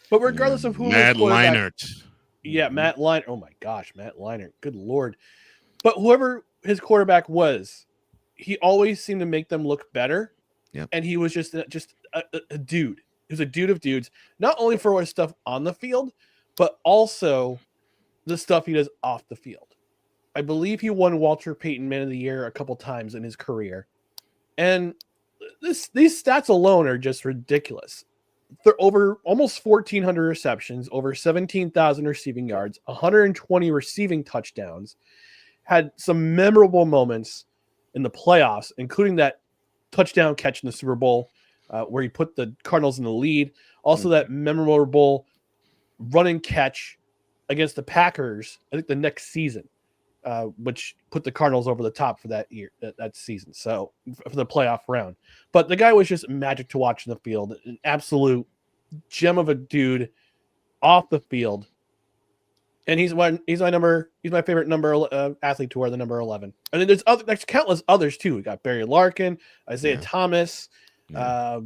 But regardless of who Matt was Leinart. Yeah, Matt Leinart. Oh my gosh, Matt Leinart. Good Lord. But whoever his quarterback was, he always seemed to make them look better. Yep. And he was just a dude. He was a dude of dudes, not only for his stuff on the field, but also the stuff he does off the field. I believe he won Walter Payton Man of the Year a couple times in his career. And these stats alone are just ridiculous. They're over almost 1,400 receptions, over 17,000 receiving yards, 120 receiving touchdowns, had some memorable moments in the playoffs, including that touchdown catch in the Super Bowl where he put the Cardinals in the lead. Also that memorable run and catch against the Packers, I think the next season, which put the Cardinals over the top for that year, that season. So for the playoff round, but the guy was just magic to watch in the field, an absolute gem of a dude off the field. And he's my favorite number athlete to wear the number 11. And then there's countless others too. We got Barry Larkin, Isaiah Thomas, Chuck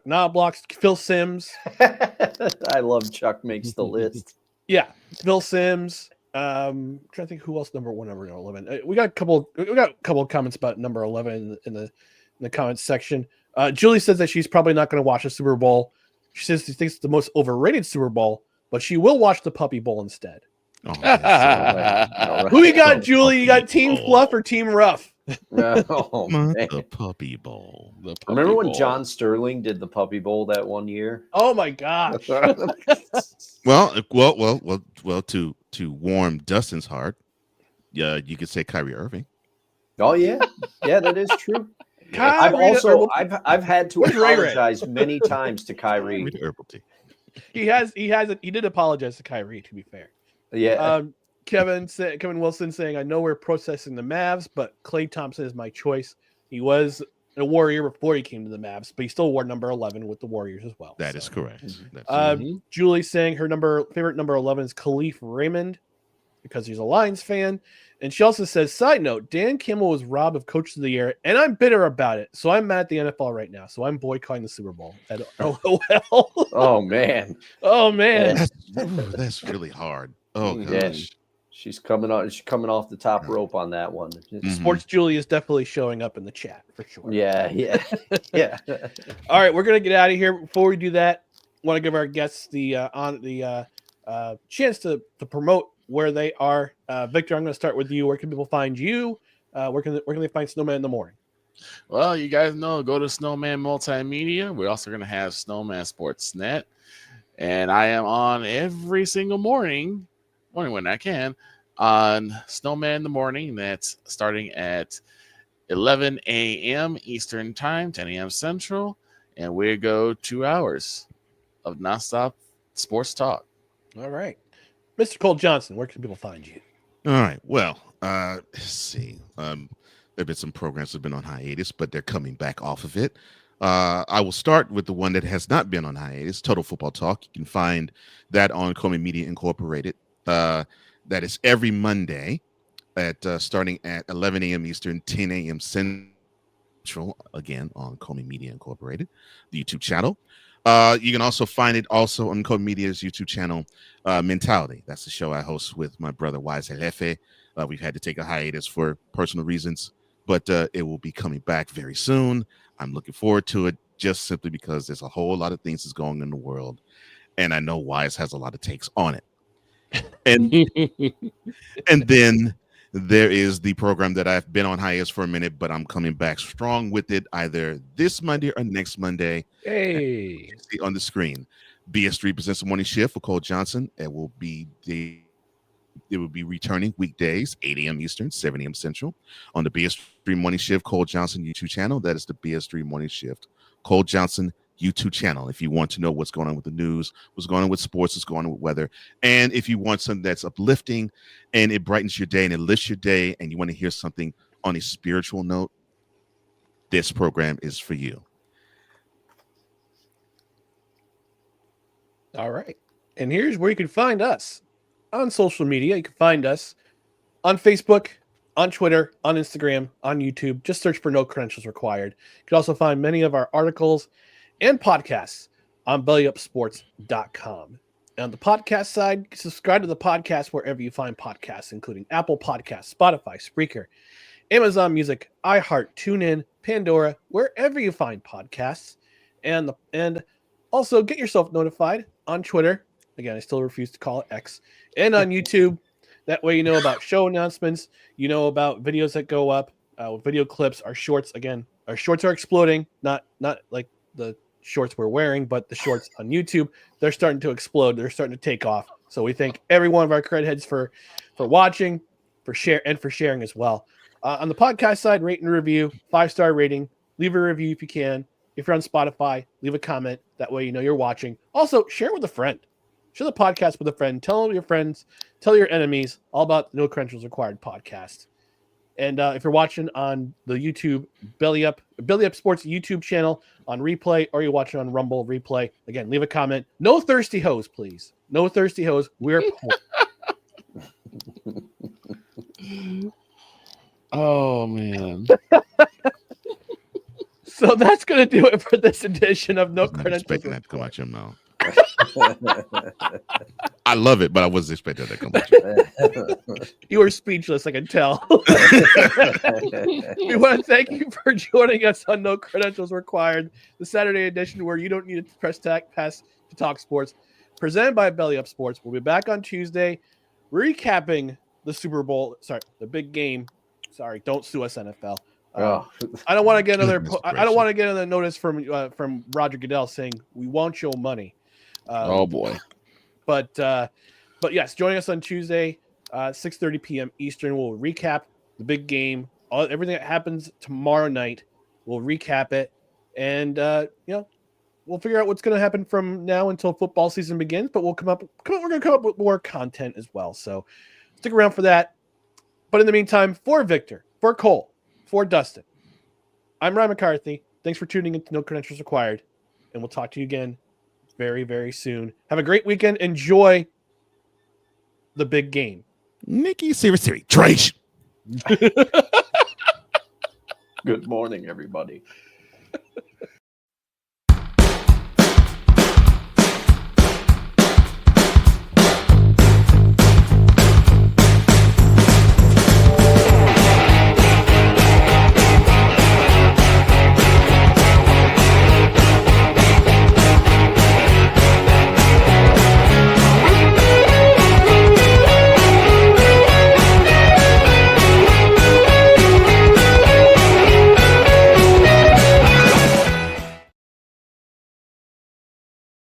Knobloch, Phil Simms. I love Chuck makes the list. Yeah, Phil Simms. I'm trying to think who else number 11. We got a couple of comments about number 11 in the comments section. Julie says that she's probably not going to watch the Super Bowl. She says she thinks it's the most overrated Super Bowl, but she will watch the Puppy Bowl instead. Oh, Who you got, Julie? You got Team Fluff or Team Rough? The Puppy Bowl. Remember when John Sterling did the Puppy Bowl that one year? Oh my gosh! Well. To warm Dustin's heart, you could say Kyrie Irving. Oh yeah, that is true. I've had to apologize many times to Kyrie. He did apologize to Kyrie, to be fair. Yeah. Kevin Wilson saying, I know we're processing the Mavs, but Klay Thompson is my choice. He was a Warrior before he came to the Mavs, but he still wore number 11 with the Warriors as well. That is correct. Julie saying her favorite number 11 is Khalif Raymond because he's a Lions fan. And she also says, side note, Dan Kimmel was robbed of Coach of the Year, and I'm bitter about it. So I'm mad at the NFL right now. So I'm boycotting the Super Bowl. LOL. Oh, man. Oh, man. That's really hard. Oh, gosh. Yeah. She's coming off the top rope on that one. Sports Julie is definitely showing up in the chat for sure. Yeah. All right, we're gonna get out of here. Before we do that, want to give our guests the chance to promote where they are. Victor, I'm going to start with you. Where can people find you? Where can they find Snowman in the Morning? Well, you guys know, go to Snowman Multimedia. We're also going to have Snowman Sportsnet, and I am on every single morning when I can, on Snowman in the Morning. That's starting at 11 a.m. Eastern Time, 10 a.m. Central, and we go 2 hours of nonstop sports talk. All right. Mr. Cole Johnson, where can people find you? All right. Well, let's see. There have been some programs that have been on hiatus, but they're coming back off of it. I will start with the one that has not been on hiatus, Total Football Talk. You can find that on Comey Media Incorporated. That is every Monday at starting at 11 a.m. Eastern, 10 a.m. Central, again on Comey Media Incorporated, the YouTube channel. You can also find it also on Comey Media's YouTube channel, Mentality. That's the show I host with my brother Wise El Jefe. We've had to take a hiatus for personal reasons, but it will be coming back very soon. I'm looking forward to it just simply because there's a whole lot of things that's going on in the world, and I know Wise has a lot of takes on it. And then there is the program that I've been on hiatus for a minute, but I'm coming back strong with it either this Monday or next Monday. Hey, see on the screen, BS3 presents the Morning Shift with Cole Johnson. It will be returning weekdays, 8 a.m. Eastern, 7 a.m. Central, on the BS3 Morning Shift Cole Johnson YouTube channel. That is the BS3 Morning Shift Cole Johnson YouTube channel. If you want to know what's going on with the news, what's going on with sports, what's going on with weather, and if you want something that's uplifting and it brightens your day and it lifts your day, and you want to hear something on a spiritual note, this program is for you. All right. And here's where you can find us on social media. You can find us on Facebook, on Twitter, on Instagram, on YouTube. Just search for No Credentials Required. You can also find many of our articles and podcasts on bellyupsports.com. And on the podcast side, subscribe to the podcast wherever you find podcasts, including Apple Podcasts, Spotify, Spreaker, Amazon Music, iHeart, TuneIn, Pandora, wherever you find podcasts. And also get yourself notified on Twitter. Again, I still refuse to call it X. And on YouTube. That way you know about show announcements. You know about videos that go up, video clips, our shorts. Again, our shorts are exploding. Not like the shorts we're wearing, but the shorts on YouTube. They're starting to explode. They're starting to take off. So we thank every one of our cred heads for watching, for sharing as well. On the podcast side, rate and review, 5-star rating. Leave a review if you can. If you're on Spotify, leave a comment. That way you know you're watching. Also, share with a friend. Share the podcast with a friend. Tell your friends, tell your enemies all about the No Credentials Required podcast. And if you're watching on the YouTube Belly Up Sports YouTube channel on replay, or you're watching on Rumble replay, again, leave a comment. No thirsty hoes, please. No thirsty hoes. We're poor. Oh, man. So that's going to do it for this edition of No I was not Credentials expecting that to come Required. out your mouth. I love it, but I wasn't expecting that to come out your mouth. You were speechless, I can tell. We want to thank you for joining us on No Credentials Required, the Saturday edition where you don't need a press pass to talk sports, presented by Belly Up Sports. We'll be back on Tuesday, recapping the Super Bowl. Sorry, the big game. Sorry, don't sue us, NFL. I don't want to get another. I don't want to get another notice from Roger Goodell saying we want your money. Oh boy. But yes, joining us on Tuesday, 6:30 p.m. Eastern. We'll recap the big game, everything that happens tomorrow night. We'll recap it, and we'll figure out what's going to happen from now until football season begins. But we're going to come up with more content as well. So stick around for that. But in the meantime, for Victor, for Cole, for Dustin, I'm Ryan McCarthy. Thanks for tuning in to No Credentials Required, and we'll talk to you again very, very soon. Have a great weekend. Enjoy the big game. Nikki, Siri, Trace. Good morning, everybody.